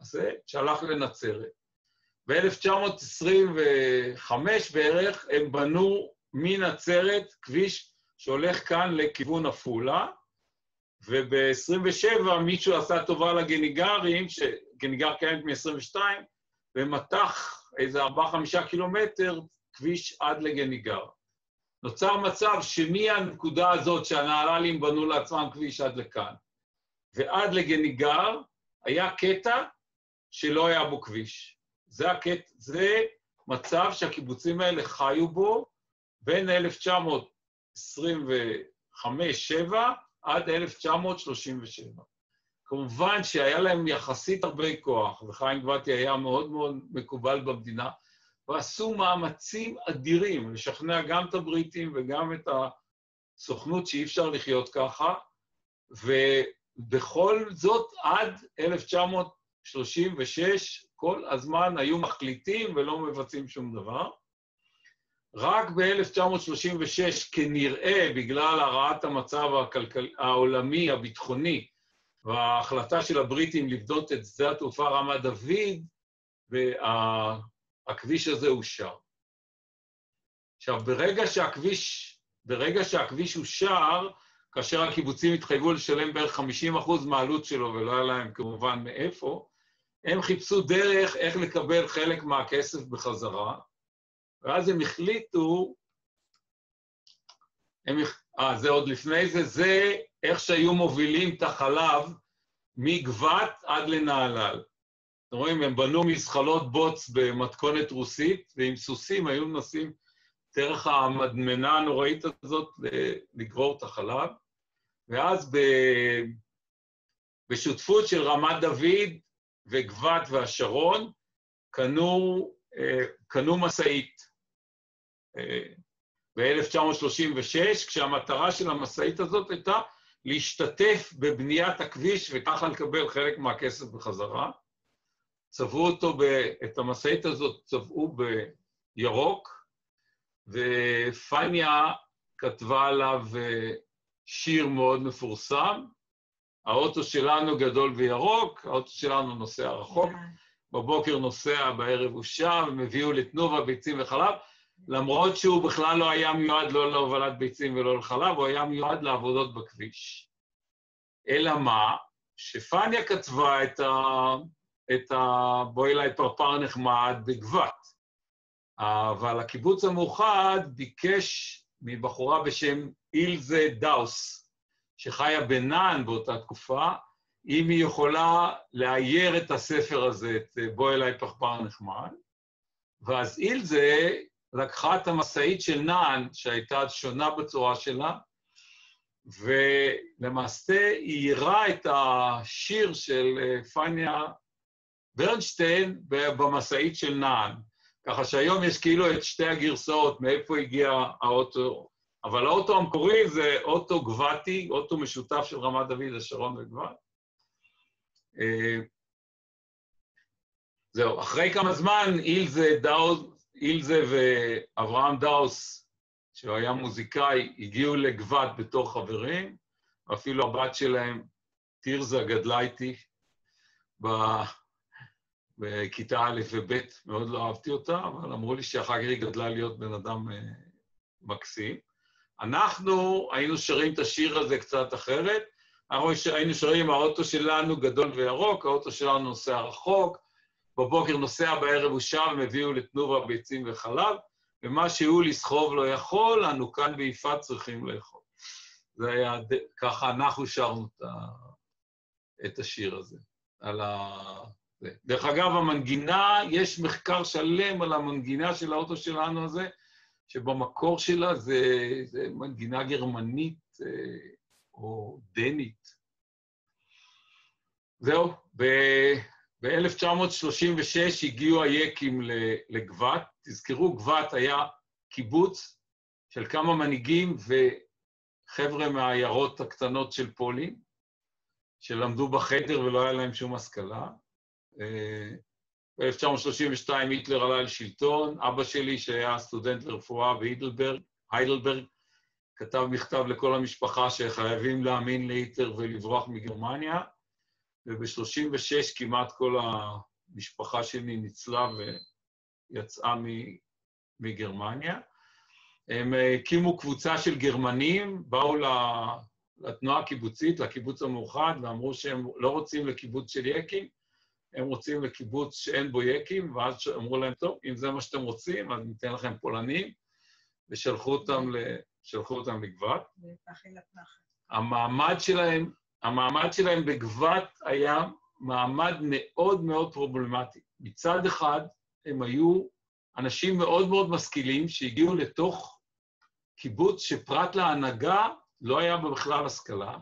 הזה, שהלך לנצרת. ב-1925 בערך הם בנו מנצרת כביש שהולך כאן לכיוון עפולה, וב-27 מישהו עשה טובה לגניגרים, שגניגר קיימת מ-22, ומתח איזה 4-5 קילומטר כביש עד לגניגר. נוצר מצב שמהנקודה הזאת שהנהללים בנו לעצמם כביש עד לכאן, ועד לגניגר היה קטע שלא היה בו כביש. זה מצב שהקיבוצים האלה חיו בו בין 1925-7 עד 1937. כמובן שהיה להם יחסית הרבה כוח, וחיים גבתי היה מאוד מאוד מקובל במדינה, ועשו מאמצים אדירים לשכנע גם את הבריטים וגם את הסוכנות שאי אפשר לחיות ככה, ובכל זאת עד 1936 כל הזמן היו מחליטים ולא מבצעים שום דבר. רק ב-1936 כנראה בגלל הרעת המצב העולמי הביטחוני וההחלטה של הבריטים לבנות את שדה התעופה רמת דוד, והכביש הזה אושר. עכשיו, ברגע שהכביש אושר, כאשר הקיבוצים התחייבו לשלם בערך 50% מהעלות שלו, ולא היה להם כמובן מאיפה, הם חיפשו דרך איך לקבל חלק מהכסף בחזרה, ואז הם החליטו, זה עוד לפני זה, זה איך שהיו מובילים את החלב מגבת עד לנהלל. אתם רואים, הם בנו מזחלות בוץ במתכונת רוסית, ועם סוסים היו מנסים דרך המדמנה הנוראית הזאת לגרור את החלב, ואז בשותפות של רמת דוד וגבת והשרון, קנו קנו משאית ב-1936, כשהמטרה של המשאית הזאת הייתה להשתתף בבניית הכביש וככה לקבל חלק מהכסף בחזרה. צבעו אותו, את המשאית הזאת צבעו בירוק, ופניה כתבה עליו שיר מאוד מפורסם, האוטו שלנו גדול וירוק, האוטו שלנו נוסע רחוק, בבוקר נוסע, בערב הוא שם, הם הביאו לתנובה ביצים וחלב, למרות שהוא בכלל לא היה מיועד לא להובלת ביצים ולא לחלב, הוא היה מיועד לעבודות בכביש. אלא מה? שפניה כתבה את בואי אליי פרפר נחמד בגבת, אבל הקיבוץ המאוחד ביקש מבחורה בשם אילזה דאוס, שחיה בנען באותה תקופה, אם היא יכולה לאייר את הספר הזה, את בואי אליי פרפר נחמד, ואז אילזה לקחה את המשאית של נען, שהייתה שונה בצורה שלה, ולמעשה היא עירה את השיר של פניה ברנשטיין במשאית של נען. ככה שהיום יש כאילו את שתי הגרסאות, מאיפה הגיע האוטו, אבל האוטו המקורי זה אוטו גבתי, אוטו משותף של רמת דוד, השרון וגבת. זהו, אחרי כמה זמן אילזה ואברהם דאוס, שהוא היה מוזיקאי, הגיעו לגבת בתור חברים, ואפילו הבת שלהם, תירזה, גדלה איתי בכיתה א' וב', מאוד לא אהבתי אותה, אבל אמרו לי שאחר כך היא גדלה להיות בן אדם מקסים. אנחנו היינו שרים את השיר הזה קצת אחרת, אנחנו היינו שרים, האוטו שלנו גדול וירוק, האוטו שלנו נוסע רחוק, בבוקר נוסע, בערב הוא שם, הם הביאו לתנובה ביצים וחלב, ומה שהוא לסחוב לא יכול, אנו כאן ביפת צריכים לאכול. זה היה, ככה אנחנו שרנו את השיר הזה. דרך אגב, המנגינה, יש מחקר שלם על המנגינה של האוטו שלנו הזה, שבמקור שלה זה מנגינה גרמנית או דנית. זהו, ב-1936 הגיעו היקים לגבת. תזכרו, גבת היה קיבוץ של כמה מנהיגים וחבר'ה מהעיירות הקטנות של פולין, שלמדו בחדר ולא היה להם שום השכלה. ב-1932 היטלר עלה לשלטון, אבא שלי שהיה סטודנט לרפואה בהיידלברג, כתב מכתב לכל המשפחה שחייבים להאמין להיטלר ולברוח מגרמניה, וב-36 כמעט כל המשפחה שלי ניצלה ויצאה מגרמניה. הם הקימו קבוצה של גרמנים, באו לתנועה הקיבוצית, לקיבוץ המאוחד, ואמרו שהם לא רוצים לקיבוץ של יקים, הם רוצים לקיבוץ שאין בו יקים, ואז אמרו להם, טוב, אם זה מה שאתם רוצים, אז ניתן לכם פולנים, ושלחו אותם לגבת. המעמד שלהם בגבת היה מעמד מאוד מאוד פרובלמטי. מצד אחד, הם היו אנשים מאוד מאוד משכילים, שהגיעו לתוך קיבוץ שפרט להנהגה לא היה בכלל השכלה,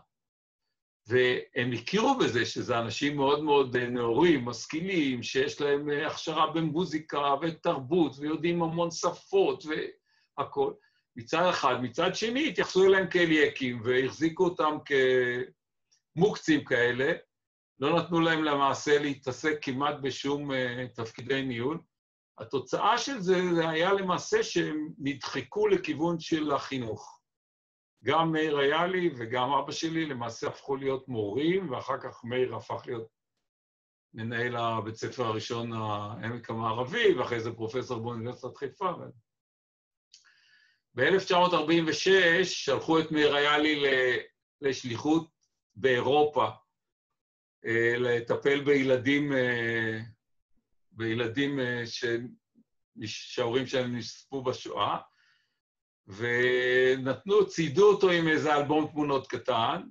והם הכירו בזה שזה אנשים מאוד מאוד נאורים, משכילים, שיש להם הכשרה במוזיקה ותרבות, ויודעים המון שפות והכל. מצד אחד, מצד שני, התייחסו אליהם כאל יקים, והחזיקו אותם כמוקצים כאלה, לא נתנו להם למעשה להתעסק כמעט בשום תפקידי ניהול. התוצאה של זה היה למעשה שהם נדחקו לכיוון של החינוך. גם מאיר היה לי וגם אבא שלי למעשה הפכו להיות מורים, ואחר כך מאיר הפך להיות מנהל הבית ספר הראשון העמק המערבי, ואחרי זה פרופסור באוניברסיטת חיפה. ב-1946 שלחו את מאיר היה לי לשליחות באירופה, לטפל בילדים שההורים שלהם נספו בשואה, ציידו אותו עם איזה אלבום תמונות קטן,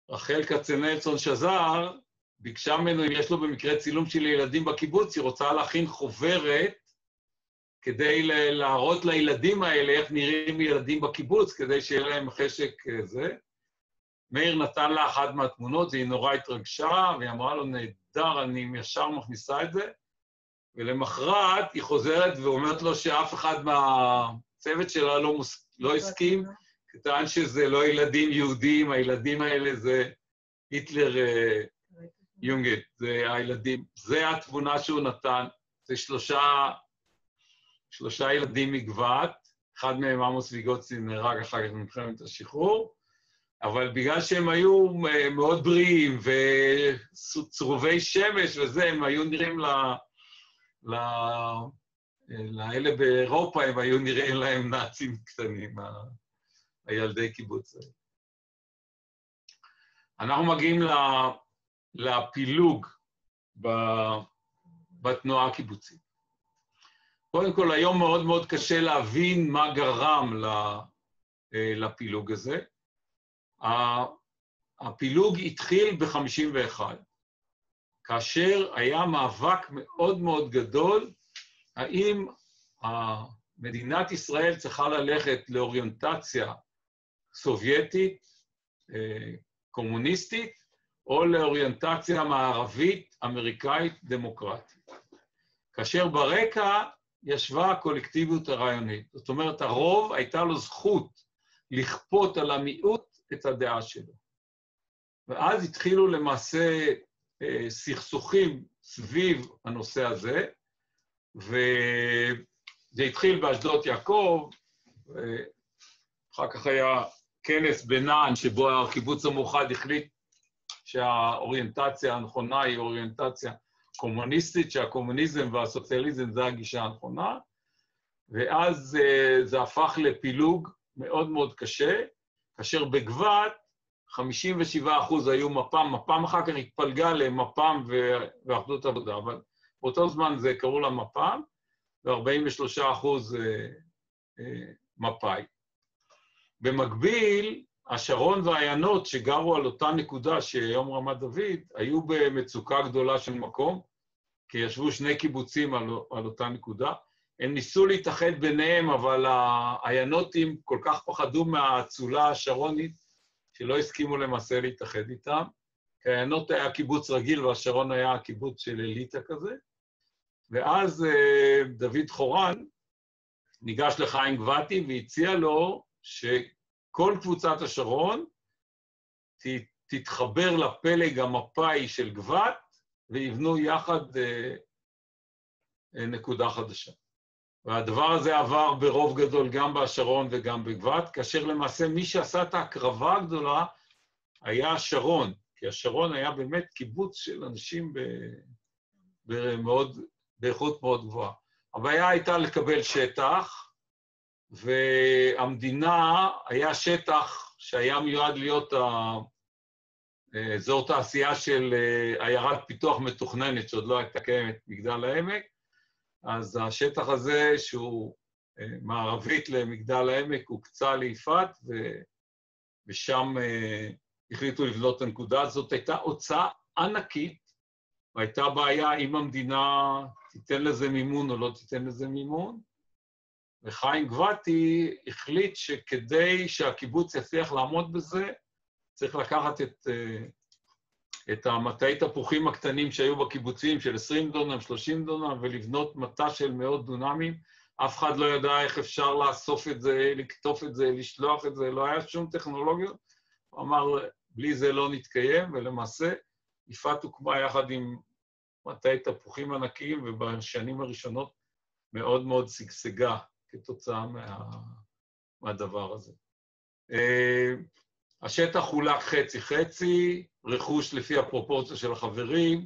ורחל כצנלסון שזר ביקשה ממנו אם יש לו במקרה צילום של ילדים בקיבוץ, היא רוצה להכין חוברת כדי להראות לילדים האלה איך נראים ילדים בקיבוץ, כדי שיהיה להם חשק זה. מאיר נתן לה אחת מהתמונות, והיא נורא התרגשה, והיא אמרה לו, נהדר, אני ישר מכניסה את זה, ולמחרת היא חוזרת ואומרת לו שאף אחד מהצוות שלה לא הסכים, כטען שזה לא ילדים יהודים, הילדים האלה זה היטלר יונגט, זה הילדים, זה התבונה שהוא נתן, זה שלושה ילדים מגבעת, אחד מהם עמוס ויגוצין נהרג אחר כך במלחמת השחרור, אבל בגלל שהם היו מאוד בריאים וצרובי שמש וזה, הם היו נראים לאלה באירופה, הם היו נראים להם נאצים קטנים, הילדי קיבוץ. אנחנו מגיעים לפילוג בתנועה הקיבוצית. קודם כל, היום מאוד מאוד קשה להבין מה גרם לפילוג הזה. הפילוג התחיל ב-51, כאשר היה מאבק מאוד מאוד גדול, האם מדינת ישראל צריכה ללכת לאוריינטציה סובייטית, קומוניסטית, או לאוריינטציה מערבית, אמריקאית, דמוקרטית. כאשר ברקע ישבה הקולקטיביות הרעיונית. זאת אומרת, הרוב הייתה לו זכות לכפות על המיעוט את הדעה שלו. ואז התחילו למעשה סכסוכים סביב הנושא הזה, וזה התחיל באשדות יעקב, ואחר כך היה כנס בנען, שבו הקיבוץ המאוחד החליט שהאוריינטציה הנכונה היא אוריינטציה קומוניסטית, שהקומוניזם והסוציאליזם זה הגישה הנכונה, ואז זה הפך לפילוג מאוד מאוד קשה, כאשר בגבעת 57% היו מפ"ם אחר כך התפלגה למפ"ם ואחדות עבודה, אבל באותו זמן זה קראו לה מפ"ם, ו-43% מפא"י. במקביל, השרון והעיינות שגרו על אותה נקודה שהיום רמת דוד, היו במצוקה גדולה של מקום, כי ישבו שני קיבוצים על אותה נקודה. הם ניסו להתאחד ביניהם, אבל העיינותים כל כך פחדו מהאצולה השרונית, שלא הסכימו למעשה להתאחד איתם. כי העיינות היה קיבוץ רגיל, והשרון היה קיבוץ של אליטה כזה. ואז דוד חורן ניגש לחיים גבעתי והציע לו שכל קבוצת השרון תתחבר לפלג המפא"י של גבעת, ויבנו יחד נקודה חדשה. והדבר הזה עבר ברוב גדול גם בשרון וגם בגבעת, כאשר למעשה מי שעשה את ההקרבה הגדולה היה השרון, כי השרון היה באמת קיבוץ של אנשים באיכות מאוד גבוהה. הבעיה הייתה לקבל שטח, והמדינה היה שטח שהיה מיועד להיות אזור תעשייה של עיירת פיתוח מתוכננת, שעוד לא הייתה קיימת מגדל העמק, אז השטח הזה, שהוא מערבית למגדל העמק, הוקצה ליפעת, ושם החליטו לבנות את הנקודה הזאת. הייתה הוצאה ענקית, והייתה בעיה אם המדינה תיתן לזה מימון או לא תיתן לזה מימון, וחיים גבעתי החליט שכדי שהקיבוץ יצליח לעמוד בזה, צריך לקחת את המטעי תפוחים הקטנים שהיו בקיבוצים של 20 דונם, 30 דונם, ולבנות מטע של מאות דונמים. אף אחד לא ידע איך אפשר לאסוף את זה, לקטוף את זה, לשלוח את זה, לא היה שום טכנולוגיות. הוא אמר, בלי זה לא נתקיים, ולמעשה יפעת הוקמה יחד עם מטעי תפוחים ענקיים, ובשנים הראשונות מאוד מאוד שגשגה כתוצאה מהדבר הזה. השטח חולק חצי-חצי, רכוש לפי הפרופורציה של החברים.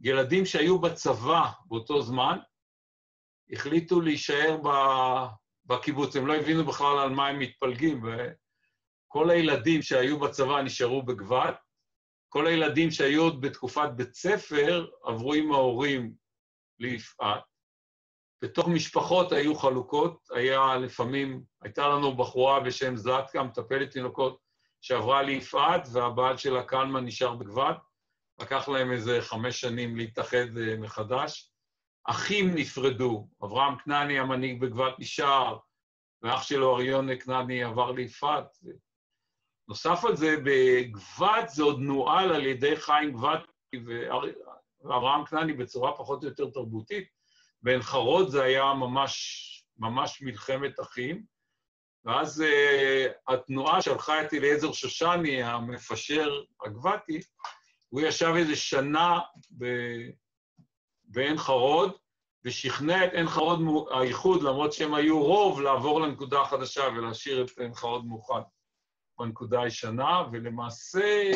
ילדים שהיו בצבא באותו זמן, החליטו להישאר בקיבוץ. הם לא הבינו בכלל על מה הם מתפלגים, וכל הילדים שהיו בצבא נשארו בגבעת. כל הילדים שהיו עוד בתקופת בית ספר עברו עם ההורים ליפעת. בתוך משפחות היו חלוקות, הייתה לנו בחורה בשם זלטקה, מטפלת תינוקות, שעברה ליפעת, והבעל שלה קלמן נשאר בגבעת. לקח להם איזה 5 שנים להתאחד מחדש. אחים נפרדו, אברהם כנעני המנהיג בגבעת נשאר, ואח שלו אריון כנעני עבר ליפעת. נוסף על זה, בגבעת זה עוד נועל על ידי חיים גבעתי ואברהם כנעני בצורה פחות או יותר תרבותית. בעין חרוד זה היה ממש מלחמת אחים, ואז התנועה שלחה את אליעזר שושני, המפשר הגבתי, הוא ישב איזה שנה בעין חרוד, ושכנע את עין חרוד האיחוד, למרות שהם היו רוב, לעבור לנקודה החדשה ולהשאיר את עין חרוד מאוחד בנקודה הישנה, ולמעשה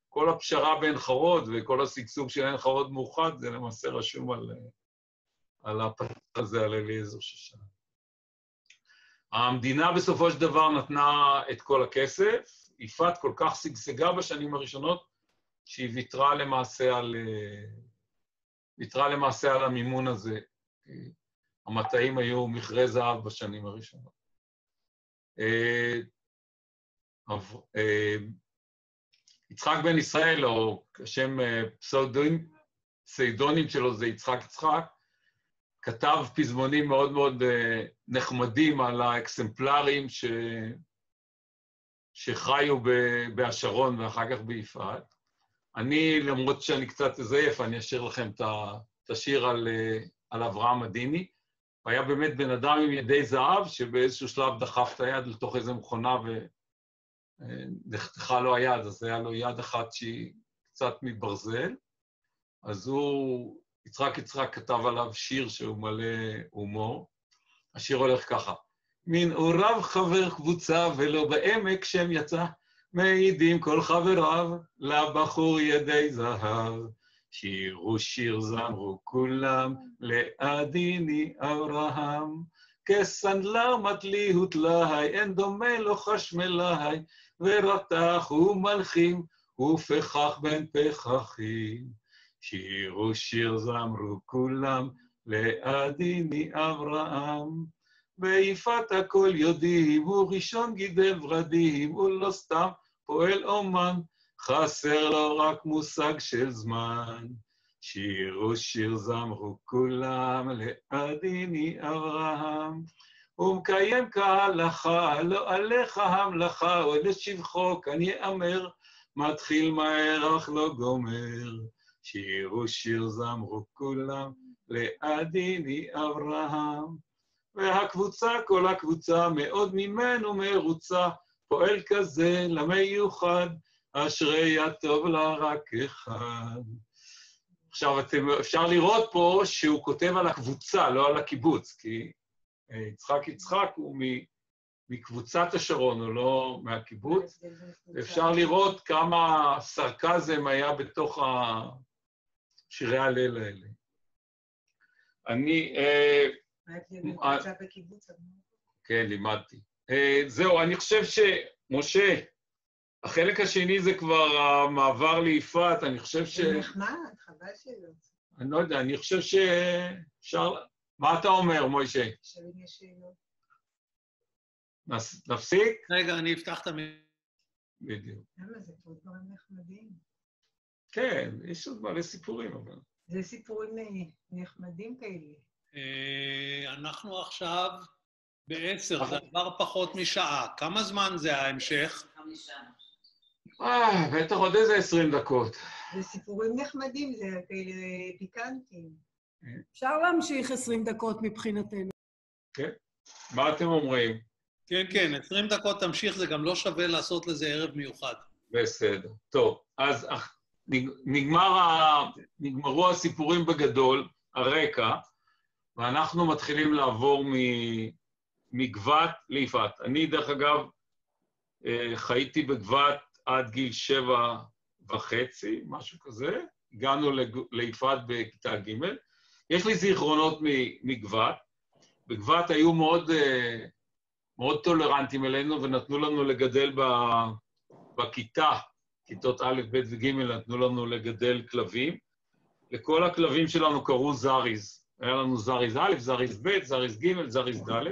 כל הפשרה בעין חרוד וכל השגשוג של עין חרוד מאוחד, זה למעשה רשום על הפתח הזה, על אליעזר שושני. המדינה בסופו של דבר נתנה את כל הכסף, יפעת כל כך שגשגה בשנים הראשונות, שהיא ויתרה למעשה על המימון הזה. המטעים היו מכרה זהב בשנים הראשונות. יצחק בן ישראל, או השם פסאודונים שלו זה יצחק, כתב פזמונים מאוד מאוד נחמדים על האקסמפלרים שחיו בהשרון ואחר כך ביפעת. אני, למרות שאני קצת זייף, אני אשאיר לכם את השיר על אברהם מדיני. הוא היה באמת בן אדם עם ידי זהב, שבאיזשהו שלב דחף את היד לתוך איזו מכונה ונחתכה לו היד, אז היה לו יד אחת שהיא קצת מברזל. אז יצחק כתב עליו שיר שהוא מלא הומור. השיר הולך ככה: מנעוריו חבר קבוצה ולא בעמק שם יצא, מעידים כל חבריו לבחור ידי זהב. שירו שיר זמרו כולם לעדיני אברהם, כסנדלר מטלי הוטלהי, אין דומה לו חשמלהי, ורתח ומלכים ופחח בין פחחים. שירו שיר זמרו כולם לעדיני אברהם, ביפת הכל יודעים, הוא ראשון גידל ורדים, הוא לא סתם פועל אומן, חסר לו רק מושג של זמן. שירו שיר זמרו כולם לעדיני אברהם, הוא מקיים כהלכה, לא עליך המלאכה, או לשבחו כאן יאמר, מתחיל מהר אך לא גומר. שירו שיר זמרו כולם לעדיני אברהם, והקבוצה, כל הקבוצה, מאוד ממנו מרוצה, פועל כזה למיוחד, אשרי הטוב לה רק אחד. עכשיו, אפשר לראות פה שהוא כותב על הקבוצה, לא על הקיבוץ, כי יצחק הוא מקבוצת השרון, הוא לא מהקיבוץ. אפשר לראות כמה סרקזם היה בתוך שירי הליל האלה. כן, לימדתי. זהו, אני חושב שמשה, החלק השני זה כבר המעבר ליפעת, אני חושב
זה נחמד, חבל שלא.
אני לא יודע, אני חושב שאפשר... מה אתה אומר, מוישה?
שאלה יש שאלות.
נפסיק?
רגע, אני אפתח את
בדיוק.
למה זה פה דברים נחמדים?
כן, יש עוד מלא סיפורים, אבל...
זה סיפורים נחמדים כאלה.
אנחנו עכשיו ב-10, זה עבר פחות משעה. כמה זמן זה ההמשך?
5.
בטח עוד איזה 20 דקות.
זה סיפורים נחמדים, זה כאלה פיקנטים.
אפשר להמשיך 20 דקות מבחינתנו.
כן? מה אתם אומרים?
כן, 20 דקות תמשיך, זה גם לא שווה לעשות לזה ערב מיוחד.
בסדר. טוב, אז נגמרו הסיפורים בגדול, הרקע, ואנחנו מתחילים לעבור מגבת ליפעת. אני, דרך אגב, חייתי בגבת עד גיל 7.5, משהו כזה. הגענו ליפעת בכיתה ג'. יש לי זיכרונות מגבת. בגבת היו מאוד טולרנטים אלינו, ונתנו לנו לגדל בכיתה, כיתות א', ב' וג', נתנו לנו לגדל כלבים. לכל הכלבים שלנו קראו זריז. היה לנו זריז א', זריז ב', זריז ג', זריז ד'.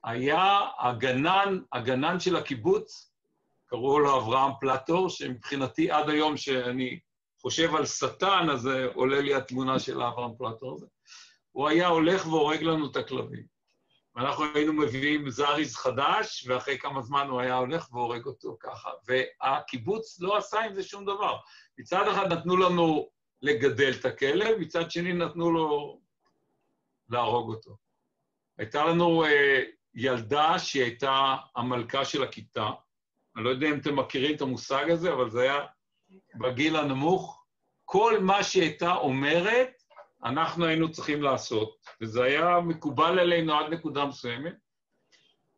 והיה הגנן של הקיבוץ, קראו לו אברהם פלטור, שמבחינתי עד היום שאני חושב על שטן, אז עולה לי התמונה של אברהם פלטור הזה. הוא היה הולך והורג לנו את הכלבים. ואנחנו היינו מביאים זריז חדש, ואחרי כמה זמן הוא היה הולך והורג אותו ככה. והקיבוץ לא עשה עם זה שום דבר. מצד אחד נתנו לנו לגדל את הכלב, מצד שני נתנו לו להרוג אותו. הייתה לנו ילדה שהיא הייתה המלכה של הכיתה. אני לא יודע אם אתם מכירים את המושג הזה, אבל זה היה בגיל הנמוך. כל מה שהיא הייתה אומרת, אנחנו היינו צריכים לעשות, וזה היה מקובל עלינו עד נקודה מסוימת.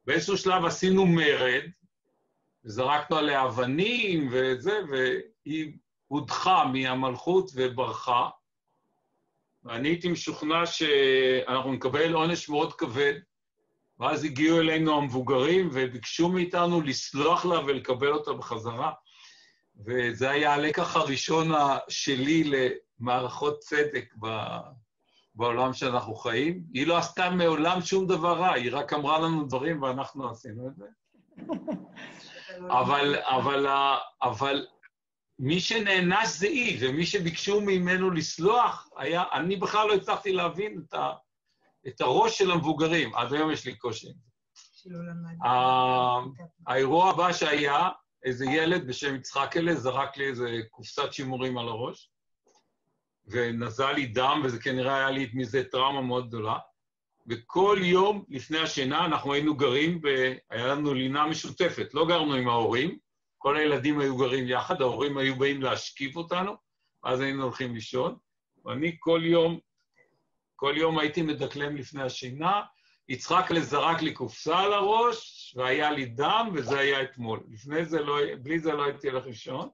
באיזשהו שלב עשינו מרד, וזרקנו עליה אבנים וזה, והיא הודחה מהמלכות וברחה, ואני הייתי משוכנע שאנחנו נקבל עונש מאוד כבד, ואז הגיעו אלינו המבוגרים וביקשו מאיתנו לסלוח לה ולקבל אותה בחזרה, וזה היה הלקח הראשון שלי למערכות צדק בעולם שאנחנו חיים. היא לא עשתה מעולם שום דבר רע, היא רק אמרה לנו דברים ואנחנו עשינו את זה. אבל מי שנענש זה היא, ומי שביקשו ממנו לסלוח, אני בכלל לא הצלחתי להבין את הראש של המבוגרים. עד היום יש לי קושי. האירוע הבא שהיה, איזה ילד בשם יצחק אלה זרק לי איזה קופסת שימורים על הראש, ונזל לי דם, וזה כנראה היה לי מזה טראומה מאוד גדולה. וכל יום לפני השינה אנחנו היינו גרים, היה לנו לינה משותפת, לא גרנו עם ההורים, כל הילדים היו גרים יחד, ההורים היו באים להשכיב אותנו, ואז היינו הולכים לישון, ואני כל יום הייתי מדקלם לפני השינה, יצחק לזרק לי קופסה על הראש, והיה לי דם, וזה היה אתמול. לפני זה, בלי זה לא הייתי הולך לישון.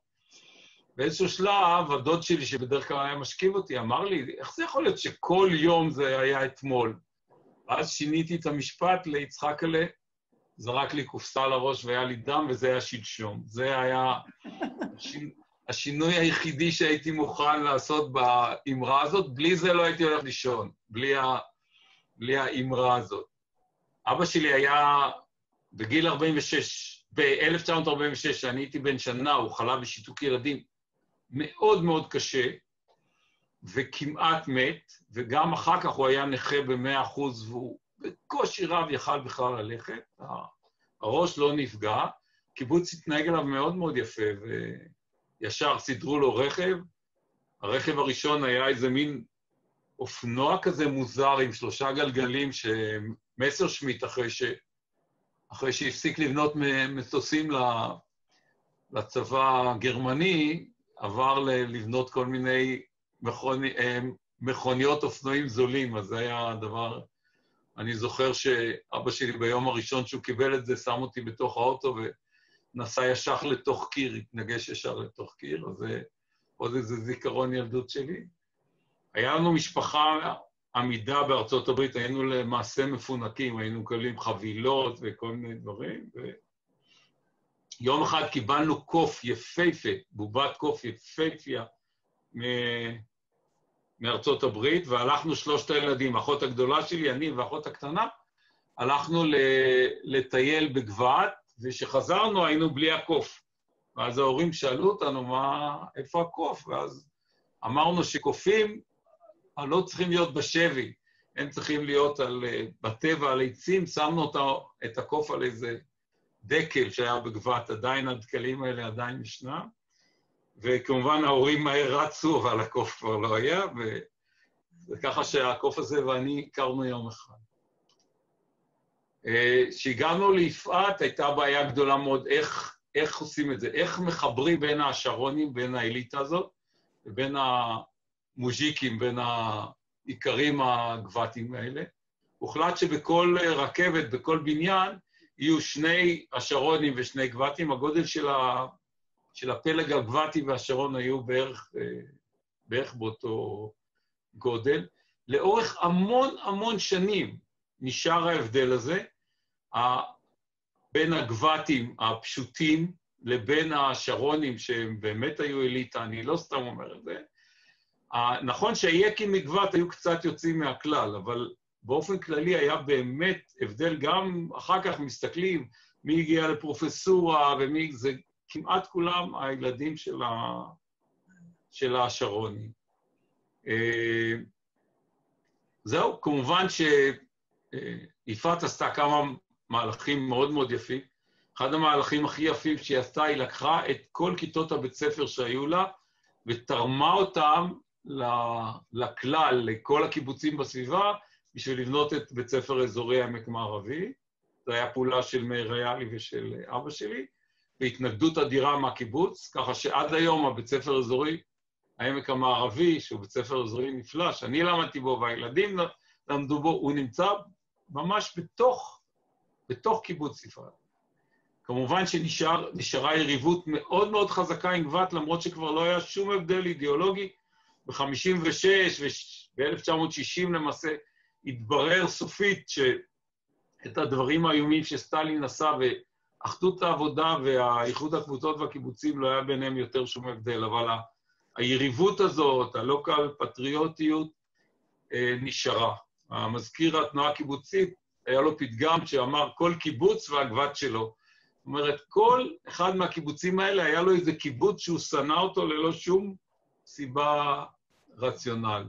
באיזשהו שלב, הדוד שלי, שבדרך כלל היה משכיב אותי, אמר לי, איך זה יכול להיות שכל יום זה היה אתמול? ואז שיניתי את המשפט ליצחק אלה, זרק לי קופסה על הראש והיה לי דם, וזה היה שלשום. זה היה השינוי היחידי שהייתי מוכן לעשות באמרה הזאת, בלי זה לא הייתי הולך לישון, בלי האמרה הזאת. אבא שלי היה בגיל 46, ב-1946, אני הייתי בן שנה, הוא חלה בשיתוק ילדים מאוד מאוד קשה, וכמעט מת, וגם אחר כך הוא היה נכה ב100%, והוא בקושי רב יכל בכלל ללכת, הראש לא נפגע, קיבוץ התנהג אליו מאוד מאוד יפה, וישר סידרו לו רכב, הרכב הראשון היה איזה מין אופנוע כזה מוזר עם 3 גלגלים, שמסרשמיט אחרי שהפסיק לבנות מטוסים לצבא הגרמני, עבר לבנות כל מיני מכוניות אופנועים זולים, אז זה היה הדבר. אני זוכר שאבא שלי ביום הראשון שהוא קיבל את זה, שם אותי בתוך האוטו ונסע ישר לתוך קיר, התנגש ישר לתוך קיר, אז זה עוד איזה זיכרון ילדות שלי. היה לנו משפחה עמידה בארצות הברית, היינו למעשה מפונקים, היינו קלים חבילות וכל מיני דברים, ויום אחד קיבלנו קוף יפהפה, בובת קוף יפהפיה מארצות הברית, והלכנו 3 הילדים, האחות הגדולה שלי, אני והאחות הקטנה, הלכנו לטייל בגבעת, ושחזרנו היינו בלי הקוף. ואז ההורים שאלו אותנו, איפה הקוף? ואז אמרנו שקופים לא צריכים להיות בשבי, הם צריכים להיות בטבע, על עצים, שמנו את הקוף על איזה דקל שהיה בגבעת, עדיין הדקלים האלה עדיין ישנם, וכמובן ההורים מהר רצו, אבל הקוף כבר לא היה, וככה שהקוף הזה ואני הכרנו יום אחד. כשהגענו ליפעת, הייתה בעיה גדולה מאוד, איך עושים את זה, איך מחברים בין השרונים, בין האליטה הזאת, ובין המוז'יקים, בין העיקרים הגבעתיים האלה. הוחלט שבכל רכבת, בכל בניין, יהיו 2 השרונים ו2 גבעתיים, הגודל של הפלג הגבעתי והשרון היו בערך באותו גודל. לאורך המון שנים נשאר ההבדל הזה, בין הגבעתים הפשוטים לבין השרונים שהם באמת היו אליטה, אני לא סתם אומר את זה. נכון שהיקים מגבעת היו קצת יוצאים מהכלל, אבל באופן כללי היה באמת הבדל, גם אחר כך מסתכלים מי הגיע לפרופסורה ומי זה, כמעט כולם הילדים של השרונים. זהו, כמובן יפעת עשתה כמה מהלכים מאוד מאוד יפים. אחד המהלכים הכי יפים שהיא עשתה, היא לקחה את כל כיתות הבית ספר שהיו לה, ותרמה אותם לכלל, לכל הקיבוצים בסביבה, בשביל לבנות את בית ספר אזורי העמק מערבי. זו הייתה פעולה של מאיר ריאלי ושל אבא שלי, והתנגדות אדירה מהקיבוץ, ככה שעד היום הבית ספר אזורי העמק המערבי, שהוא בית ספר אזורי נפלא, שאני למדתי בו והילדים למדו בו, הוא נמצא ממש בתוך קיבוץ יפעת. כמובן שנשארה יריבות מאוד מאוד חזקה עם גבת, למרות שכבר לא היה שום הבדל אידיאולוגי. ב-56' וב-1960 למעשה התברר סופית שאת הדברים האיומים שסטלין עשה, ואחדות העבודה והאיחוד הקבוצות והקיבוצים לא היה ביניהם יותר שום הבדל, אבל היריבות הזאת, הלוקל פטריוטיות, נשארה. המזכיר התנועה הקיבוצית, היה לו פתגם שאמר כל קיבוץ והגבת שלו. זאת אומרת, כל אחד מהקיבוצים האלה היה לו איזה קיבוץ שהוא שנא אותו ללא שום סיבה רציונלית.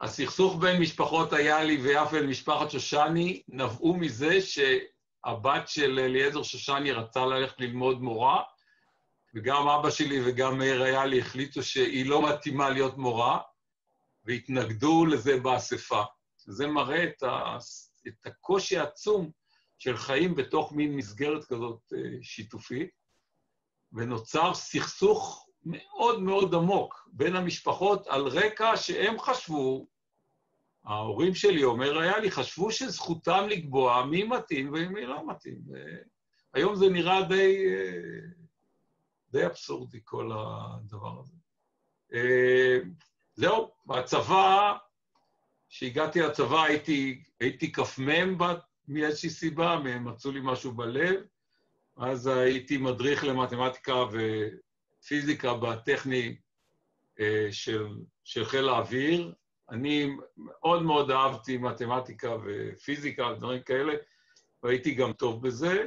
הסכסוך בין משפחות איילי ויפה למשפחת שושני נבעו מזה שהבת של אליעזר שושני רצה ללכת ללמוד מורה, וגם אבא שלי וגם מאיר איילי החליטו שהיא לא מתאימה להיות מורה, והתנגדו לזה באספה. זה מראה את הקושי העצום של חיים בתוך מין מסגרת כזאת שיתופית, ונוצר סכסוך מאוד מאוד עמוק בין המשפחות על רקע שהם חשבו, ההורים שלי, אומר היה לי, חשבו שזכותם לקבוע מי מתאים ומי לא מתאים. היום זה נראה די אבסורדי כל הדבר הזה. זהו, בצבא, כשהגעתי לצבא הייתי כפמם מאיזושהי סיבה, הם מצאו לי משהו בלב, אז הייתי מדריך למתמטיקה ופיזיקה בטכני של חיל האוויר. אני מאוד מאוד אהבתי מתמטיקה ופיזיקה ודברים כאלה, והייתי גם טוב בזה,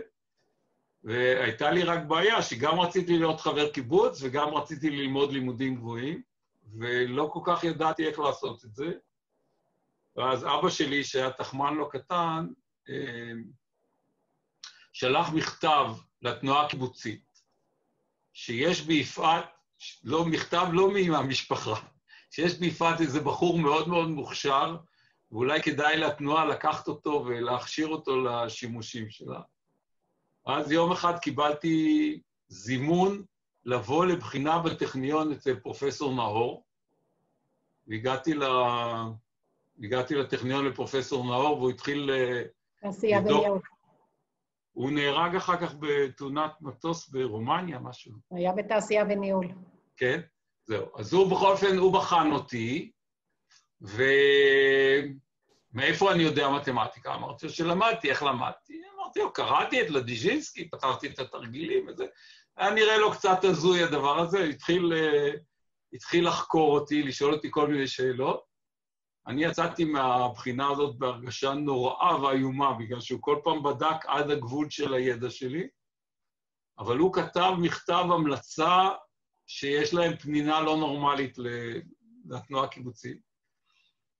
והייתה לי רק בעיה שגם רציתי להיות חבר קיבוץ וגם רציתי ללמוד לימודים גבוהים, ולא כל כך ידעתי איך לעשות את זה. ואז אבא שלי, שהיה תחמן לא קטן, שלח מכתב לתנועה הקיבוצית, שיש ביפעת, מכתב לא מהמשפחה, שיש ביפעת איזה בחור מאוד מאוד מוכשר, ואולי כדאי לתנועה לקחת אותו ולהכשיר אותו לשימושים שלה. אז יום אחד קיבלתי זימון לבוא לבחינה בטכניון אצל פרופסור נאור, והגעתי לטכניון לפרופסור נאור, והוא התחיל
תעשייה וניהול.
הוא נהרג אחר כך בתאונת מטוס ברומניה, משהו.
הוא היה בתעשייה וניהול.
כן, זהו. אז הוא בכל אופן, הוא בחן אותי, ומאיפה אני יודע מתמטיקה? אמרתי לו שלמדתי, איך למדתי? אמרתי לו, קראתי את לדיז'ינסקי, פתרתי את התרגילים וזה. היה נראה לו קצת הזוי הדבר הזה, התחיל לחקור אותי, לשאול אותי כל מיני שאלות. אני יצאתי מהבחינה הזאת בהרגשה נוראה ואיומה, בגלל שהוא כל פעם בדק עד הגבול של הידע שלי, אבל הוא כתב מכתב המלצה שיש להם פנינה לא נורמלית לתנועה הקיבוצית.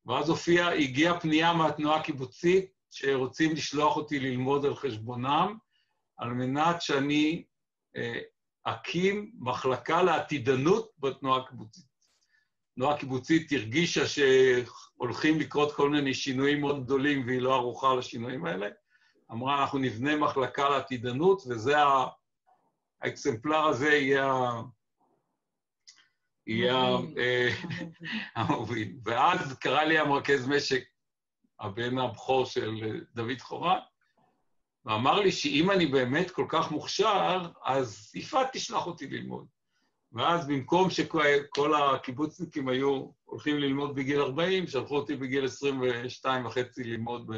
ואז הגיעה פנייה מהתנועה הקיבוצית שרוצים לשלוח אותי ללמוד על חשבונם, על מנת שאני אקים מחלקה לעתידנות בתנועה הקיבוצית. התנועה הקיבוצית הרגישה שהולכים לקרות כל מיני שינויים מאוד גדולים והיא לא ערוכה לשינויים האלה. אמרה, אנחנו נבנה מחלקה לעתידנות, וזה האקסמפלר הזה יהיה המוביל. ואז קרא לי המרכז משק, הבן הבכור של דוד חורן, ואמר לי שאם אני באמת כל כך מוכשר, אז יפעת תשלח אותי ללמוד. ואז במקום שכל הקיבוצניקים היו הולכים ללמוד בגיל 40, שלחו אותי בגיל 22 וחצי ללמוד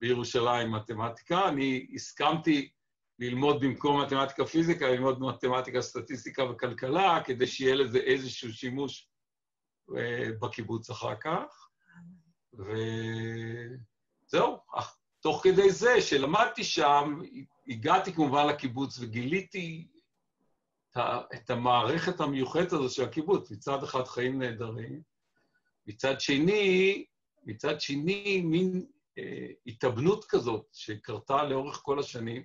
בירושלים מתמטיקה. אני הסכמתי ללמוד במקום מתמטיקה פיזיקה, ללמוד מתמטיקה, סטטיסטיקה וכלכלה, כדי שיהיה לזה איזשהו שימוש בקיבוץ אחר כך. וזהו, תוך כדי זה שלמדתי שם, הגעתי כמובן לקיבוץ וגיליתי את המערכת המיוחדת הזו של הקיבוץ, מצד אחד חיים נהדרים, מצד שני, מין התאבנות כזאת שקרתה לאורך כל השנים,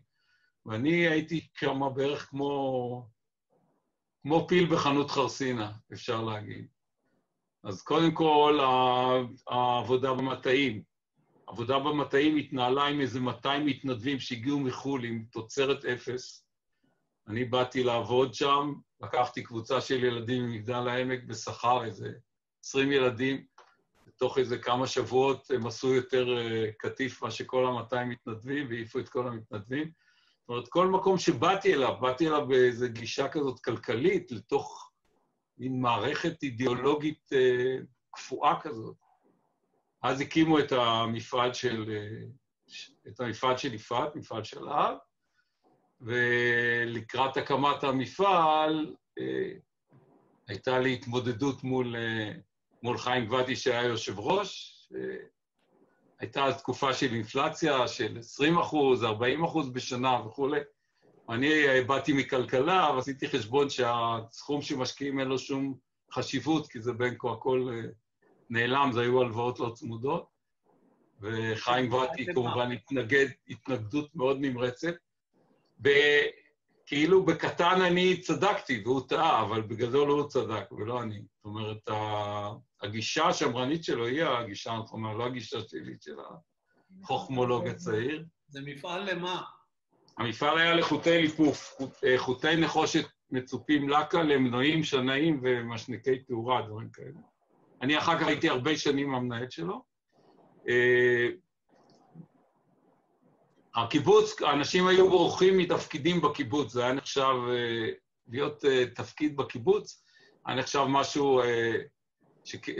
ואני הייתי כמה בערך כמו פיל בחנות חרסינה, אפשר להגיד. אז קודם כל, העבודה במטעים. העבודה במטעים התנהלה עם איזה 200 מתנדבים שהגיעו מחול עם תוצרת אפס. אני באתי לעבוד שם, לקחתי קבוצה של ילדים ממגדל העמק בשכר, איזה 20 ילדים. בתוך איזה כמה שבועות הם עשו יותר כתיף מה שכל ה-200 מתנדבים, והעיפו את כל המתנדבים. זאת אומרת, כל מקום שבאתי אליו באיזו גישה כזאת כלכלית, לתוך מין מערכת אידיאולוגית קפואה כזאת. אז הקימו את המפעל של יפעת, מפעל של להב, ולקראת הקמת המפעל הייתה לי התמודדות מול חיים גבתי שהיה יושב ראש, הייתה אז תקופה של אינפלציה של 20%, 40% בשנה וכו'. אני באתי מכלכלה, ועשיתי חשבון שהסכום שמשקיעים אין לו שום חשיבות, כי זה בין כה הכל נעלם, זה היו הלוואות לא צמודות, וחיים גבתי כמובן התנגדות מאוד נמרצת. כאילו בקטן אני צדקתי, והוא טעה, אבל בגדול הוא צדק, ולא אני. זאת אומרת, הגישה השמרנית שלו היא הגישה הנכונה, לא הגישה שלי של החוכמולוג הצעיר.
זה מפעל למה?
המפעל היה לחוטי ליפוף, חוטי נחושת מצופים לקה למנועים, שנאים ומשניקי תאורה, דברים כאלה. אני אחר כך הייתי הרבה שנים המנהל שלו. הקיבוץ, האנשים היו בורחים מתפקידים בקיבוץ, זה היה נחשב להיות תפקיד בקיבוץ, היה נחשב משהו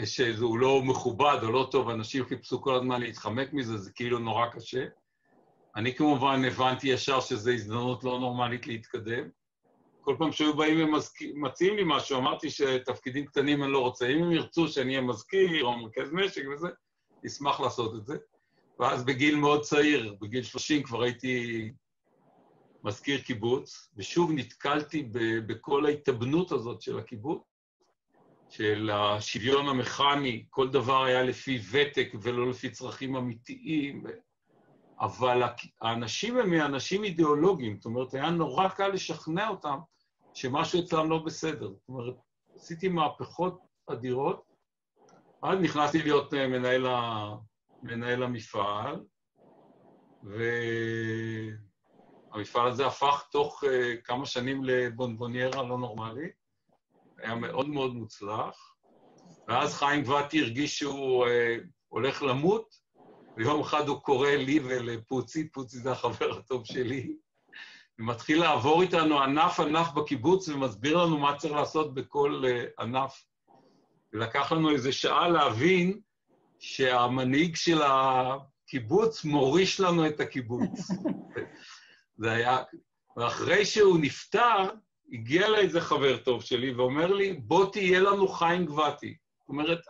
שהוא לא מכובד או לא טוב, אנשים חיפשו כל הזמן להתחמק מזה, זה כאילו נורא קשה. אני כמובן הבנתי ישר שזו הזדמנות לא נורמלית להתקדם. כל פעם שהיו באים ומציעים לי משהו, אמרתי שתפקידים קטנים אני לא רוצה. אם הם ירצו שאני אהיה מזכיר או מרכז משק וזה, אשמח לעשות את זה. ואז בגיל מאוד צעיר, בגיל 30 כבר הייתי מזכיר קיבוץ, ושוב נתקלתי בכל ההתאבנות הזאת של הקיבוץ, של השוויון המכני, כל דבר היה לפי ותק ולא לפי צרכים אמיתיים, אבל האנשים הם אנשים אידיאולוגיים, זאת אומרת, היה נורא קל לשכנע אותם שמשהו אצלם לא בסדר. זאת אומרת, עשיתי מהפכות אדירות, אז נכנסתי להיות מנהל המפעל, והמפעל הזה הפך תוך כמה שנים לבונבוניירה לא נורמלית, היה מאוד מאוד מוצלח, ואז חיים גבתי הרגיש שהוא הולך למות, ויום אחד הוא קורא לי ולפוצי, פוצי זה החבר הטוב שלי, ומתחיל לעבור איתנו ענף בקיבוץ, ומסביר לנו מה צריך לעשות בכל ענף. ולקח לנו איזו שעה להבין שהמנהיג של הקיבוץ מוריש לנו את הקיבוץ. זה היה... ואחרי שהוא נפטר, הגיע לה איזה חבר טוב שלי ואומר לי, בוא תהיה לנו חיים גבתי. זאת אומרת,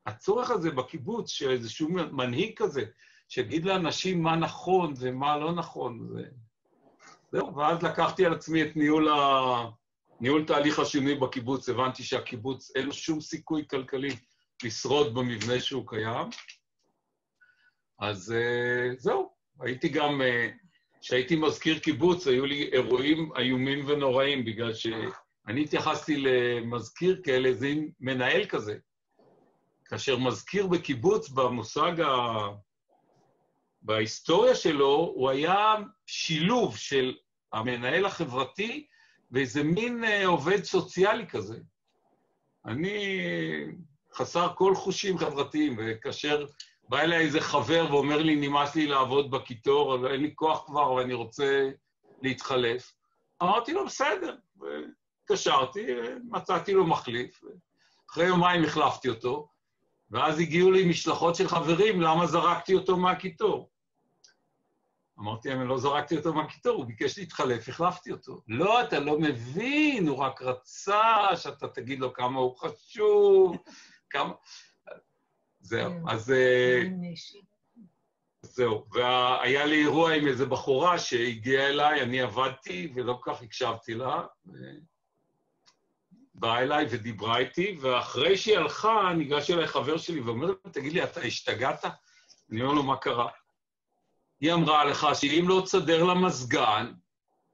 הצורך הזה בקיבוץ, של איזשהו מנהיג כזה, שיגיד לאנשים מה נכון ומה לא נכון. זהו, ואז לקחתי על עצמי את ניהול תהליך השינוי בקיבוץ, הבנתי שהקיבוץ אין לו שום סיכוי כלכלי לשרוד במבנה שהוא קיים. אז זהו, הייתי גם, כשהייתי מזכיר קיבוץ, היו לי אירועים איומים ונוראים, בגלל שאני התייחסתי למזכיר כאלה, איזה מנהל כזה. כאשר מזכיר בקיבוץ, במושג בהיסטוריה שלו, הוא היה שילוב של המנהל החברתי, ואיזה מין עובד סוציאלי כזה. אני חסר כל חושים חברתיים, וכאשר בא אליי איזה חבר ואומר לי, נמאס לי לעבוד בקיטור, אבל אין לי כוח כבר ואני רוצה להתחלף, אמרתי לו, בסדר, וקשרתי, מצאתי לו מחליף, אחרי יומיים החלפתי אותו, ואז הגיעו לי משלחות של חברים, למה זרקתי אותו מהקיטור? אמרתי להם, לא זרקתי אותו מהקיטור, הוא ביקש להתחלף, החלפתי אותו. לא, אתה לא מבין, הוא רק רצה שאתה תגיד לו כמה הוא חשוב, כמה... זהו, אז... זהו, והיה לי אירוע עם איזו בחורה שהגיעה אליי, אני עבדתי ולא כל כך הקשבתי לה, באה אליי ודיברה איתי, ואחרי שהיא הלכה, ניגש אליי חבר שלי ואומר לי, תגיד לי, אתה השתגעת? אני אומר לו, מה קרה? היא אמרה לך שאם לא תסדר לה מזגן,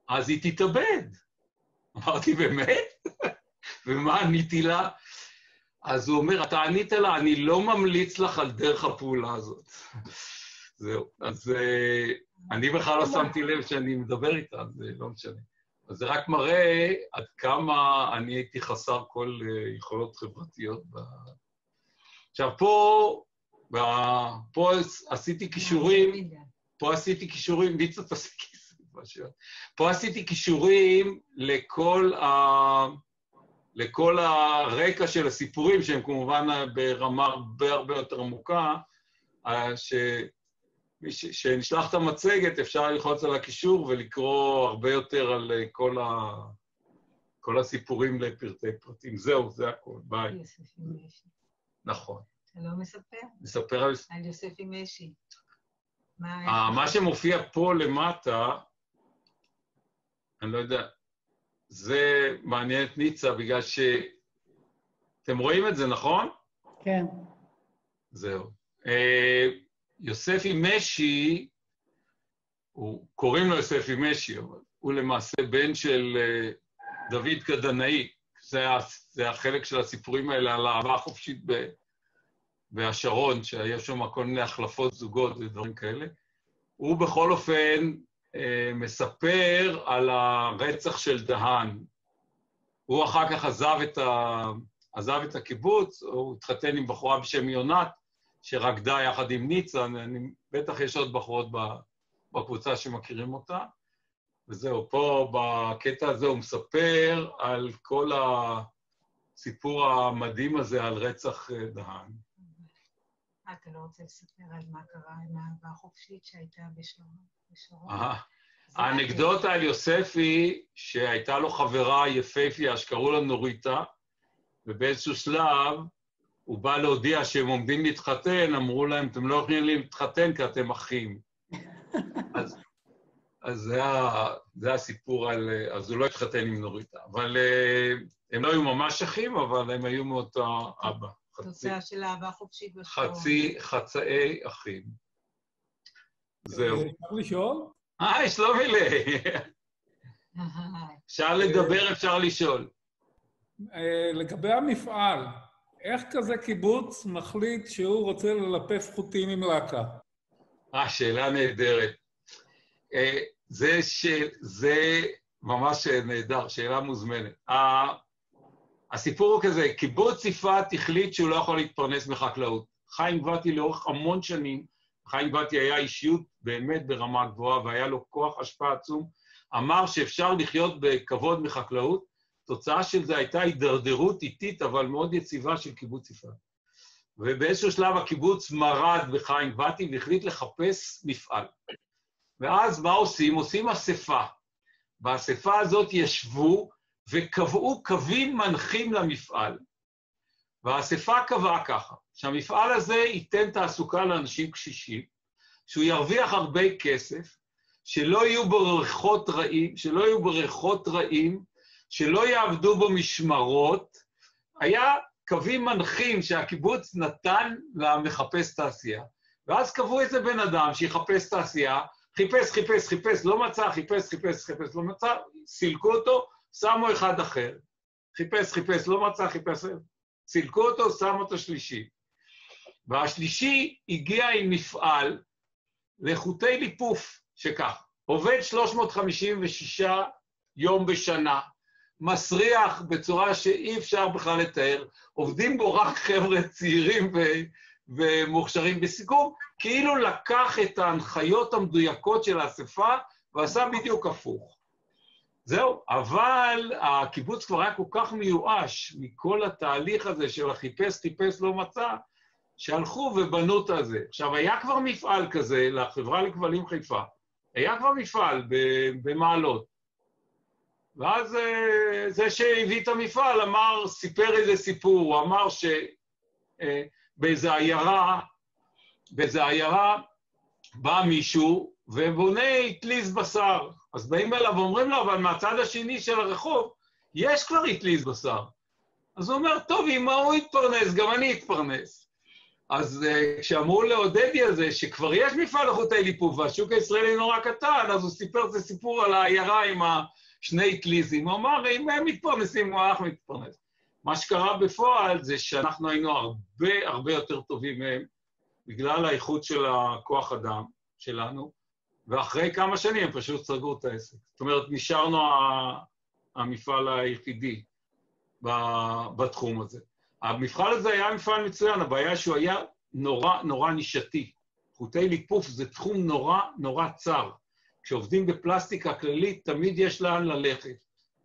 אז היא תתאבד. אמרתי, באמת? ומה עניתי לה? אז הוא אומר, אתה ענית לה, אני לא ממליץ לך על דרך הפעולה הזאת. זהו. אז אני בכלל לא שמתי לב שאני מדבר איתה, אז זה לא משנה. אז זה רק מראה עד כמה אני הייתי חסר כל יכולות חברתיות. עכשיו, פה עשיתי קישורים, ניצה תעשי משהו. פה עשיתי קישורים לכל הרקע של הסיפורים, שהם כמובן ברמה הרבה יותר עמוקה, שנשלח את המצגת, אפשר ללחוץ על הקישור ולקרוא הרבה יותר על כל הסיפורים לפרטי פרטים. זהו, זה הכל, ביי.
יוסף עם משי.
נכון.
אתה לא מספר?
מספר על...
על יוסף עם משי.
מה שמופיע פה למטה, אני לא יודע, זה מעניין את ניצה, בגלל אתם רואים את זה, נכון?
כן.
זהו. יוסף עם משי, קוראים לו יוסף עם משי, אבל הוא למעשה בן של דוד קדנאי. זה החלק של הסיפורים האלה על האהבה החופשית בהשרון, שהיה שם כל מיני החלפות זוגות ודברים כאלה. הוא בכל אופן מספר על הרצח של דהן. הוא אחר כך עזב את הקיבוץ, הוא התחתן עם בחורה בשם יונת, שרקדה יחד עם ניצה, בטח יש עוד בחורות בקבוצה שמכירים אותה, וזהו, פה בקטע הזה הוא מספר על כל הסיפור המדהים הזה, על רצח דהן.
אתה לא רוצה לספר על מה קרה עם האהבה החופשית שהייתה בשרון?
האנקדוטה על יוסף היא שהייתה לו חברה יפהפייה שקראו לה נוריטה, ובאיזשהו שלב הוא בא להודיע שהם עומדים להתחתן, אמרו להם, אתם לא יכולים להתחתן כי אתם אחים. אז זה הסיפור על... אז הוא לא התחתן עם נוריטה. אבל הם לא היו ממש אחים, אבל הם היו מאותו אבא.
תוצאה של אהבה חופשית בשרון.
חצאי אחים. זהו.
אפשר לשאול?
שלומי, אפשר לדבר, אפשר לשאול.
לגבי המפעל, איך כזה קיבוץ מחליט שהוא רוצה ללפף חוטים עם להקה?
שאלה נהדרת. זה ממש נהדר, שאלה מוזמנת. הסיפור הוא כזה, קיבוץ יפעת החליט שהוא לא יכול להתפרנס מחקלאות. חיים גבתי לאורך המון שנים, חיים גבתי היה אישיות באמת ברמה גבוהה, והיה לו כוח השפעה עצום, אמר שאפשר לחיות בכבוד מחקלאות, תוצאה של זה הייתה הידרדרות איטית, אבל מאוד יציבה של קיבוץ יפעת. ובאיזשהו שלב הקיבוץ מרד בחיים גבתי, והחליט לחפש מפעל. ואז מה עושים? עושים אספה. באספה הזאת ישבו, וקבעו קווים מנחים למפעל. והאספה קבעה ככה, שהמפעל הזה ייתן תעסוקה לאנשים קשישים, שהוא ירוויח הרבה כסף, שלא יהיו בריחות רעים, שלא יעבדו במשמרות. היה קווים מנחים שהקיבוץ נתן למחפש תעשייה. ואז קבעו איזה בן אדם שיחפש תעשייה, חיפש, לא מצא, חיפש, לא מצא, סילקו אותו, שמו אחד אחר. חיפש, לא מצא, סילקו אותו, שמו אותו שלישי. והשלישי הגיע עם מפעל לחוטי ליפוף, שכך, עובד 356 יום בשנה, מסריח בצורה שאי אפשר בכלל לתאר, עובדים בו רק חבר'ה צעירים ומוכשרים. בסיכום, כאילו לקח את ההנחיות המדויקות של האספה, ועשה בדיוק הפוך. זהו, אבל הקיבוץ כבר היה כל כך מיואש מכל התהליך הזה של החיפש לא מצא, שהלכו ובנו את זה. עכשיו, היה כבר מפעל כזה לחברה לכבלים חיפה, היה כבר מפעל במעלות. ואז זה שהביא את המפעל סיפר איזה סיפור, הוא אמר שבאיזה עיירה בא מישהו ובונה אטליז בשר. אז באים אליו ואומרים לו, אבל מהצד השני של הרחוב יש כבר אטליז בשר. אז הוא אומר, טוב, אם הוא יתפרנס, גם אני אתפרנס. אז כשאמרו לעודדי הזה, שכבר יש מפעל לחוטי ליפוף, והשוק הישראלי נורא קטן, אז הוא סיפר את הסיפור על העיירה עם השני אטליזים. הוא אמר, אם הם מתפרנסים, הוא הלך מתפרנס. מה שקרה בפועל זה שאנחנו היינו הרבה יותר טובים מהם, בגלל האיכות של הכוח אדם שלנו, ואחרי כמה שנים הם פשוט סגרו את העסק. זאת אומרת, נשארנו המפעל היחידי בתחום הזה. המפעל הזה היה מפעל מצוין, הבעיה שהוא היה נורא נישתי. חוטי ליפוף זה תחום נורא צר. כשעובדים בפלסטיקה כללית, תמיד יש לאן ללכת.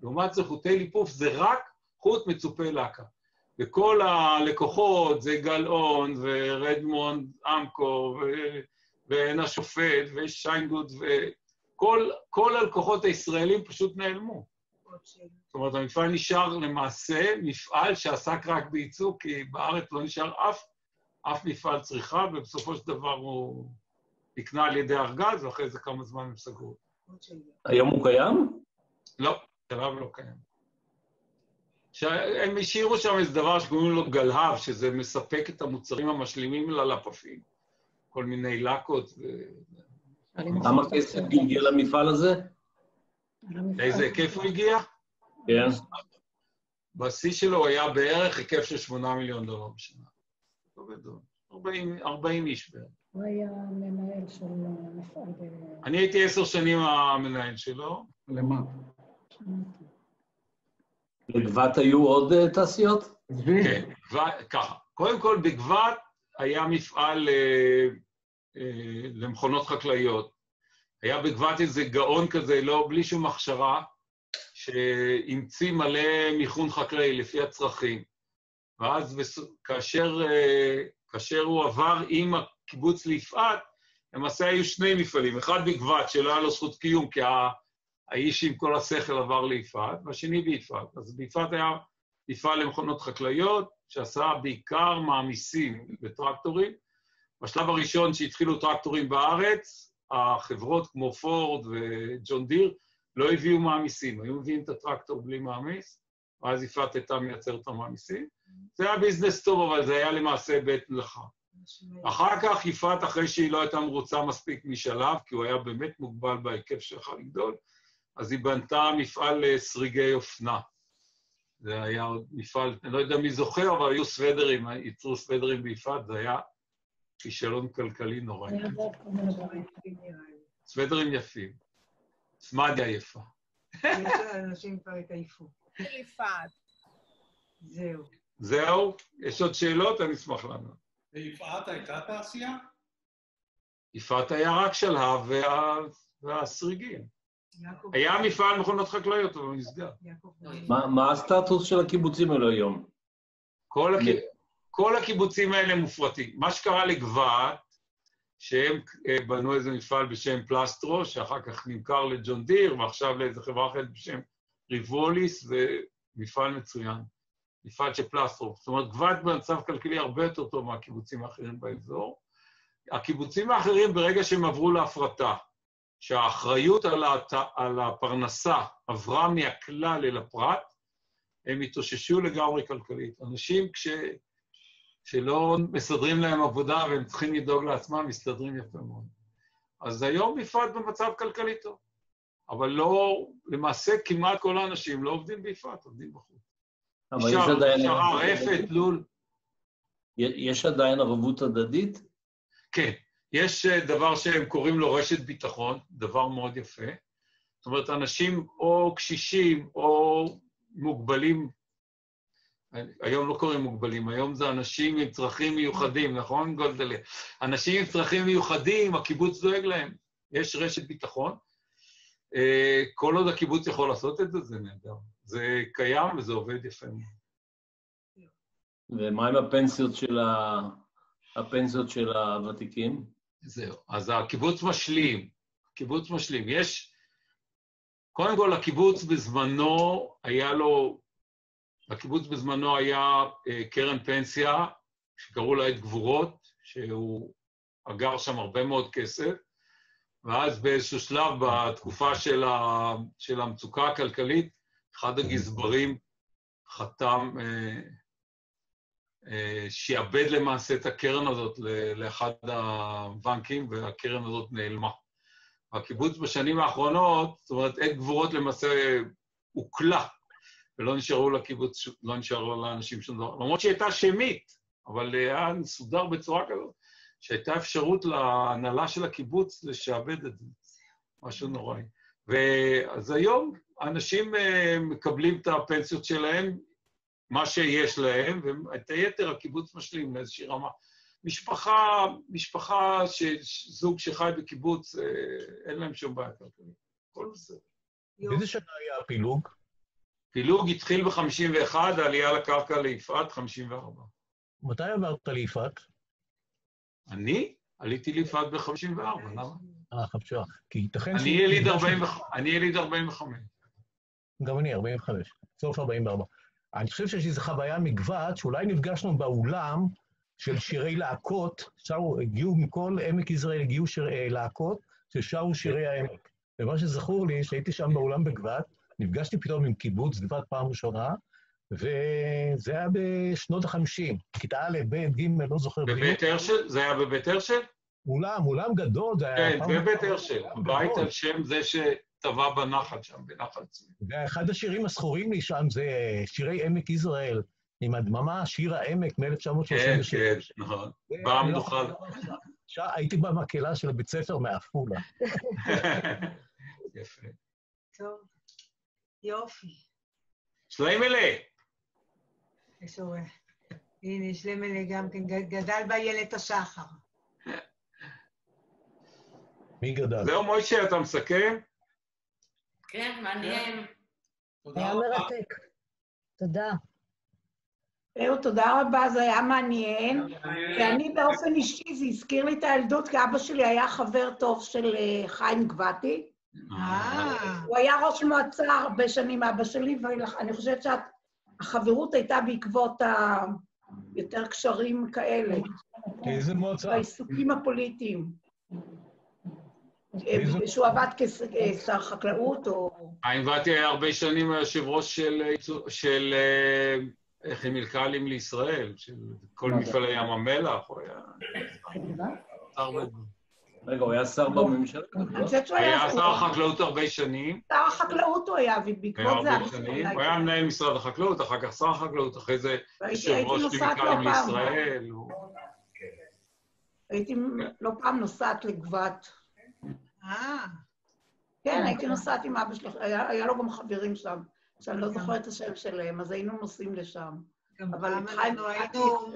לעומת זה, חוטי ליפוף זה רק חוט מצופה לקה. וכל הלקוחות זה גלאון ורדמונד אמקו ועין השופט ושיינגוד וכל הלקוחות הישראלים פשוט נעלמו. זאת אומרת, המפעל נשאר למעשה מפעל שעסק רק בייצוא, כי בארץ לא נשאר אף מפעל צריכה, ובסופו של דבר הוא נקנה על ידי ארגז, ואחרי זה כמה זמן הם סגרו.
היום הוא קיים?
לא, שלב לא קיים. הם השאירו שם איזה דבר שקוראים לו גלהב, שזה מספק את המוצרים המשלימים ללפפים. כל מיני לקות
כמה כסף הגיע למפעל הזה?
לאיזה היקף הוא הגיע?
כן.
בשיא שלו היה בערך היקף של $8 מיליון בשנה. לא גדול. 40 איש בערך.
הוא היה מנהל של מפעל
אני הייתי 10 שנים המנהל שלו.
למה?
בגבת היו עוד תעשיות?
כן, ככה. קודם כל, בגבת היה מפעל למכונות חקלאיות. היה בגבת איזה גאון כזה, לא, בלי שום הכשרה, שהמציא מלא מיכון חקלאי לפי הצרכים. ואז כאשר הוא עבר עם הקיבוץ ליפעת, למעשה היו שני מפעלים, אחד בגבת שלא היה לו זכות קיום, כי האיש עם כל השכל עבר ליפעת, והשני ביפעת. אז ביפעת היה מפעל למכונות חקלאיות, שעשה בעיקר מעמיסים בטרקטורים. בשלב הראשון שהתחילו טרקטורים בארץ, החברות כמו פורד וג'ון דיר לא הביאו מעמיסים, היו מביאים את הטרקטור בלי מעמיס, ואז יפעת הייתה מייצר את המעמיסים. זה היה ביזנס טוב, אבל זה היה למעשה בית מלאכה. אחר כך יפעת, אחרי שהיא לא הייתה מרוצה מספיק משלב, כי הוא היה באמת מוגבל בהיקף שלך לגדול, אז היא בנתה מפעל סריגי אופנה. זה היה עוד מפעל, אני לא יודע מי זוכר, אבל היו סוודרים, ייצרו סוודרים ביפעת, זה היה כישלון כלכלי נורא. סוודרים יפים. סמדיה יפה.
אנשים כבר התעייפו.
יפעת.
זהו.
זהו? יש עוד שאלות? אני אשמח לענות.
ויפעת הייתה תעשייה?
יפעת היה רק שלהב והסריגים. היה מפעל מכונות חקלאיות, אבל הוא נסגר.
מה הסטטוס של הקיבוצים האלו היום?
כל הקיבוצים האלה מופרטים. מה שקרה לגבעת, שהם בנו איזה מפעל בשם פלסטרו, שאחר כך נמכר לג'ון דיר, ועכשיו לאיזו חברה אחרת בשם ריבוליס, ומפעל מצוין. מפעל של פלסטרו. זאת אומרת, גבעת במצב כלכלי הרבה יותר טוב מהקיבוצים האחרים באזור. הקיבוצים האחרים, ברגע שהם עברו להפרטה, שהאחריות על הפרנסה עברה מהכלל אל הפרט, הם התאוששו לגמרי כלכלית. אנשים שלא מסדרים להם עבודה והם צריכים לדאוג לעצמם, מסתדרים יפה מאוד. אז היום יפעת במצב כלכלי טוב. אבל לא, למעשה כמעט כל האנשים לא עובדים ביפעת, עובדים בחוץ. נשאר רפת, לול.
יש עדיין ערבות הדדית?
כן. יש דבר שהם קוראים לו רשת ביטחון, דבר מאוד יפה. זאת אומרת, אנשים או קשישים או מוגבלים, היום לא קוראים מוגבלים, היום זה אנשים עם צרכים מיוחדים, נכון, גולדליה? אנשים עם צרכים מיוחדים, הקיבוץ דואג להם. יש רשת ביטחון. כל עוד הקיבוץ יכול לעשות את זה, זה נהדר. זה קיים וזה עובד יפה מאוד.
ומה עם הפנסיות של הוותיקים?
זהו. אז הקיבוץ משלים. קיבוץ משלים. יש, קודם כל, הקיבוץ בזמנו היה קרן פנסיה, שקראו לה את גבורות, שהוא אגר שם הרבה מאוד כסף, ואז באיזשהו שלב, בתקופה של המצוקה הכלכלית, אחד חתם, שיעבד למעשה את הקרן הזאת לאחד הבנקים, והקרן הזאת נעלמה. הקיבוץ בשנים האחרונות, זאת אומרת, עת גבורות למעשה הוקלה, ולא נשארו לקיבוץ, לא נשארו לאנשים שום דבר. למרות שהיא הייתה שמית, אבל היה מסודר בצורה כזאת, שהייתה אפשרות להנהלה של הקיבוץ לשעבד את זה. משהו נוראי. ואז היום אנשים מקבלים את הפנסיות שלהם, מה שיש להם, ואת היתר הקיבוץ משלים לאיזושהי רמה. משפחה זוג שחי בקיבוץ, אין להם שום בעיה כלכלית. כל בסדר.
באיזה שנה היה הפילוג?
פילוג התחיל ב-51, העלייה לקרקע ליפעת 54.
מתי עברת ליפעת?
אני? עליתי ליפעת ב-54, למה?
54. כי ייתכן
אני יליד 45.
גם אני, 45. סוף 44. אני חושב שיש איזו חוויה מגבעת, שאולי נפגשנו באולם של שירי להקות, הגיעו מכל עמק יזרעאל, הגיעו שירי להקות, ששרו שירי העמק. ומה שזכור לי, שהייתי שם באולם בגבעת, נפגשתי פתאום עם קיבוץ גבעת פעם ראשונה, וזה היה בשנות ה-50, כיתה א', ב', ג', לא זוכר.
בבית הרשל? זה היה בבית הרשל?
אולם גדול, זה היה...
כן, בבית הרשל, הבית על שם זה שטבע בנחל שם, בנחל צבי.
ואחד השירים הזכורים לי שם זה שירי עמק יזרעאל, עם הדממה, שיר העמק מ-1937.
כן, נכון. פעם נוכל.
הייתי במקהלה של הבית ספר מעפולה.
יפה.
טוב, יופי.
שליימלה.
הנה, שליימלה גם כן, גדל באיילת השחר.
מי גדל?
זהו, מוישה, אתה מסכם?
כן, מעניין.
היה מרתק. תודה.
תודה רבה, זה היה מעניין. ואני באופן אישי, זה הזכיר לי את הילדות, כי אבא שלי היה חבר טוב של חיים גבעתי. הוא היה ראש מועצה הרבה שנים, אבא שלי, ואני חושבת שהחברות הייתה בעקבות יותר קשרים כאלה.
איזה מועצה?
בעיסוקים הפוליטיים. שהוא עבד כשר חקלאות או...
חיים גבעתי היה הרבה שנים היושב ראש של כימיקלים לישראל, של כל מפעלי ים המלח, הוא היה...
רגע, הוא היה שר בממשלה?
היה שר החקלאות הרבה שנים.
שר החקלאות הוא היה, ובעקבות זה...
הוא היה מנהל משרד החקלאות, אחר כך שר החקלאות, אחרי זה יושב ראש כימיקלים לישראל.
הייתי לא פעם נוסעת לגבעת. כן, הייתי נוסעת עם אבא שלי, היה לו גם חברים שם, שאני לא זוכרת את השם שלהם, אז היינו נוסעים לשם. אבל התחלנו, היינו...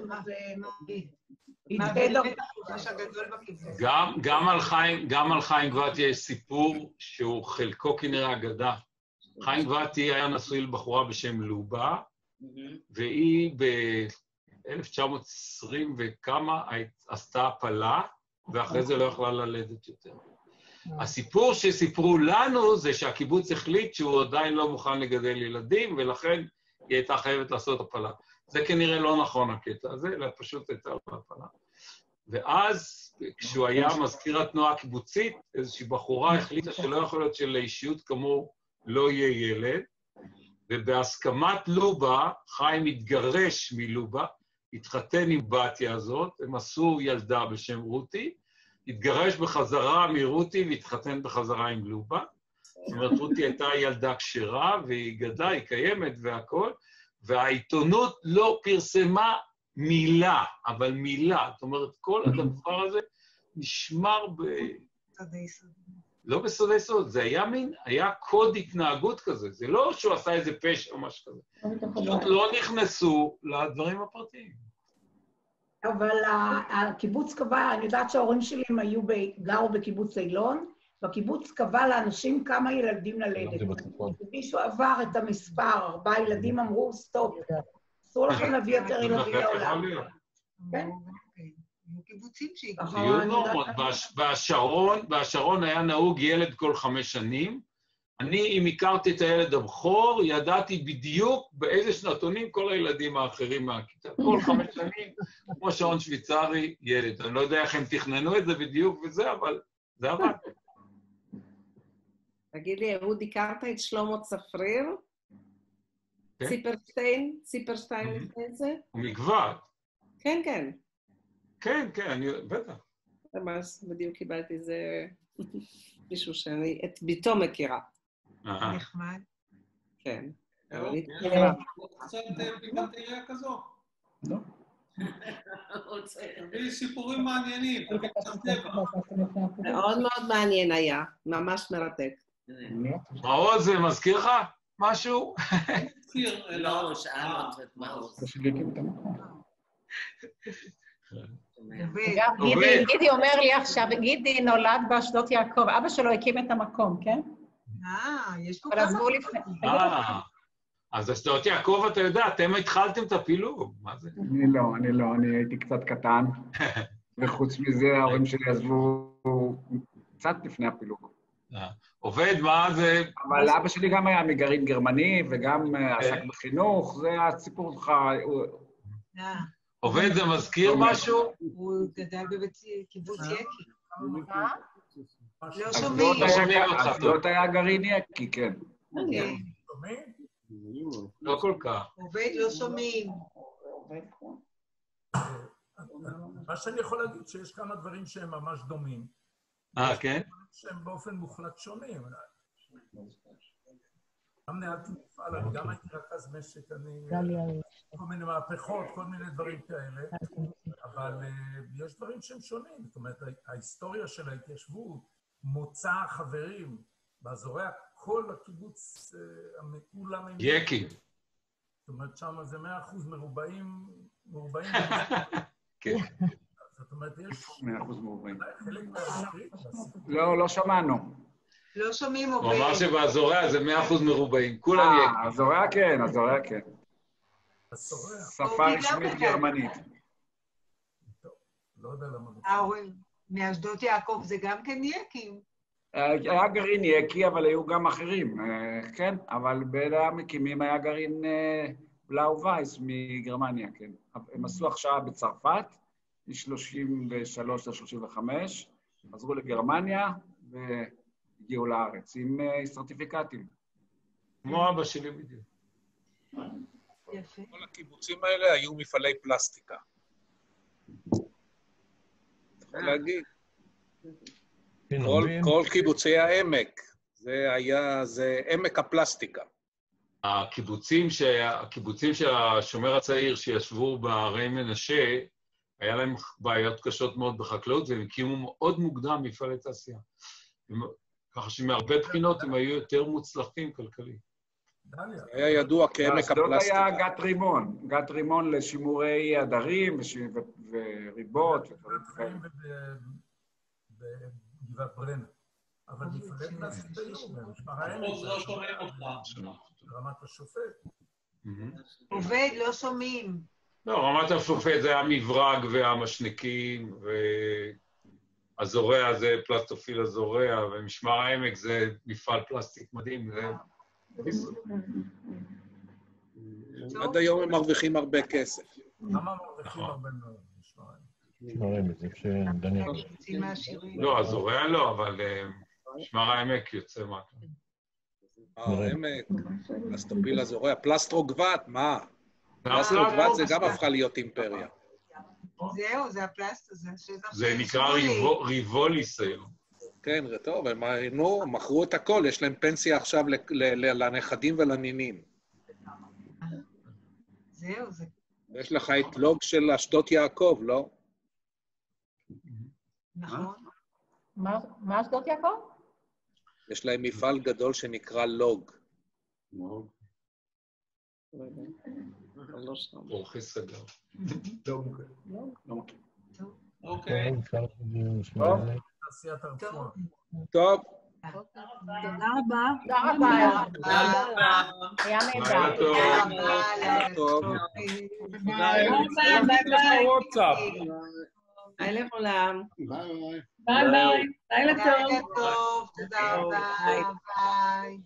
גם על חיים גבעתי יש סיפור שהוא חלקו כנראה אגדה. חיים גבעתי היה נשוי לבחורה בשם לובה, והיא ב-1920 וכמה עשתה הפלה, ואחרי זה לא יכלה ללדת יותר. הסיפור שסיפרו לנו זה שהקיבוץ החליט שהוא עדיין לא מוכן לגדל ילדים, ולכן היא הייתה חייבת לעשות הפלה. זה כנראה לא נכון הקטע הזה, אלא פשוט הייתה הפלה. ואז, כשהוא היה מזכיר התנועה הקיבוצית, איזושהי בחורה החליטה שלא יכול להיות שלאישיות כמו לא יהיה ילד, ובהסכמת לובה, חיים התגרש מלובה, התחתן עם בתיה הזאת, הם עשו ילדה בשם רותי, התגרש בחזרה מרותי והתחתן בחזרה עם לובה. זאת אומרת, רותי הייתה ילדה כשרה, והיא גדלה, היא קיימת והכל, והעיתונות לא פרסמה מילה, אבל מילה. זאת אומרת, כל הדבר הזה נשמר לא בסודי סוד, זה היה קוד התנהגות כזה, זה לא שהוא עשה איזה פשע או משהו כזה. פשוט לא נכנסו לדברים הפרטיים.
אבל הקיבוץ קבע, אני יודעת שההורים שלי גרו בקיבוץ אילון, והקיבוץ קבע לאנשים כמה ילדים ללדת. מישהו עבר את המספר, 4 ילדים אמרו, סטופ, אסור לכם להביא יותר ילדים לעולם. כן?
קיבוצים
היו נורמות, בהשרון היה נהוג ילד כל 5 שנים. אני, אם הכרתי את הילד הבכור, ידעתי בדיוק באיזה שנתונים כל הילדים האחרים מהכיתה. כל 5 שנים, כמו שעון שוויצרי, ילד. אני לא יודע איך הם תכננו את זה בדיוק וזה, אבל זה עבד.
תגיד לי, אהוד, הכרת את שלמה צפריר?
ציפרשטיין לפני זה?
הוא מגבעת.
כן, כן.
כן, כן, בטח.
ממש, בדיוק קיבלתי איזה מישהו שאני את ביתו מכירה.
נחמד.
כן.
קצת פיקנטריה כזו.
לא.
תביא סיפורים מעניינים, תביא קצת טבע.
מאוד מאוד מעניין היה, ממש מרתק.
מעוז, זה מזכיר לך משהו?
לא, שאלנו את מעוז.
גידי אומר לי עכשיו, גידי נולד באשדות יעקב, אבא שלו הקים את המקום, כן?
יש פה
אבל עזבו לפני.
אז אשדות יעקב, אתה יודע, אתם התחלתם את הפילוג, מה זה?
אני לא, אני הייתי קצת קטן, וחוץ מזה ההורים שלי עזבו קצת לפני הפילוג.
עובד, מה זה?
אבל אבא שלי גם היה מגרעין גרמני, וגם עסק בחינוך, זה הסיפור שלך.
עובד, זה מזכיר משהו?
הוא גדל בקיבוץ יקי. לא
שומעים אותך.
אשדות היה גרעין יקי, כן.
לא כל כך.
עובד, לא שומעים.
מה שאני יכול להגיד שיש כמה דברים שהם ממש דומים.
כן?
שהם באופן מוחלט שונים. גם ניהלתי מפעל, אני גם הייתי רכז משק, אני... כל מיני מהפכות, כל מיני דברים כאלה, אבל יש דברים שהם שונים. זאת אומרת, ההיסטוריה של ההתיישבות, מוצא החברים, באזורי כל הקיבוץ, כולם הם...
יקי.
זאת אומרת, שם זה 100% מרובעים...
כן.
זאת אומרת, יש...
100% מרובעים.
חלק מהשקרית.
לא שמענו.
לא שומעים
הוא
עובד.
אמר שבאזוריה זה 100% מרובעים, כולם יקי.
אזוריה כן, אזוריה כן.
אזוריה.
שפה רשמית גרמנית.
לא יודע למה.
מאשדות יעקב זה גם כן יקים.
היה גרעין יקי, אבל היו גם אחרים, כן? אבל בין המקימים היה גרעין בלאו וייס מגרמניה, כן. הם עשו הכשרה בצרפת, מ-33 ל-35, חזרו לגרמניה והגיעו לארץ עם סרטיפיקטים.
כמו אבא שלי בדיוק.
יפה.
כל הקיבוצים האלה היו מפעלי פלסטיקה. צריך להגיד. כל קיבוצי העמק, זה עמק הפלסטיקה.
הקיבוצים של השומר הצעיר שישבו בערי מנשה, היה להם בעיות קשות מאוד בחקלאות, והם הקימו מאוד מוקדם מפעלי תעשייה. ככה שמהרבה בחינות הם היו יותר מוצלחים כלכלית.
היה ידוע כעמק הפלסטיקה.
אשדוד היה גת רימון לשימורי עדרים וריבות.
בגבעת ברנה. אבל מפעלי פלסטיקה היו, משמר העמק.
לא שומעים אותך.
רמת השופט.
עובד, לא שומעים.
לא, רמת השופט זה המברג והמשניקים, והזורע זה פלסטופיל הזורע, ומשמר העמק זה מפעל פלסטיק מדהים.
עד היום הם מרוויחים הרבה כסף.
למה מרוויחים הרבה מאוד משמר העמק?
לא, הזורע לא, אבל משמר העמק יוצא מטה.
העמק, פלסטופיל הזורע, פלסטרוגבט, מה? פלסטרוגבט זה גם הפכה להיות אימפריה.
זהו, זה הפלסט הזה.
זה נקרא ריבוליס היום.
כן, טוב, הם מכרו את הכל, יש להם פנסיה עכשיו לנכדים ולנינים.
זהו, זה...
יש לך את לוג של אשדות יעקב, לא?
נכון.
מה אשדות יעקב?
יש להם מפעל גדול שנקרא לוג.
אורחי סגר.
אוקיי.
טוב.
תודה רבה. תודה רבה. היה נהדר.
טוב.
ביי לכולם.
ביי ביי. לילה טוב.
תודה רבה. ביי.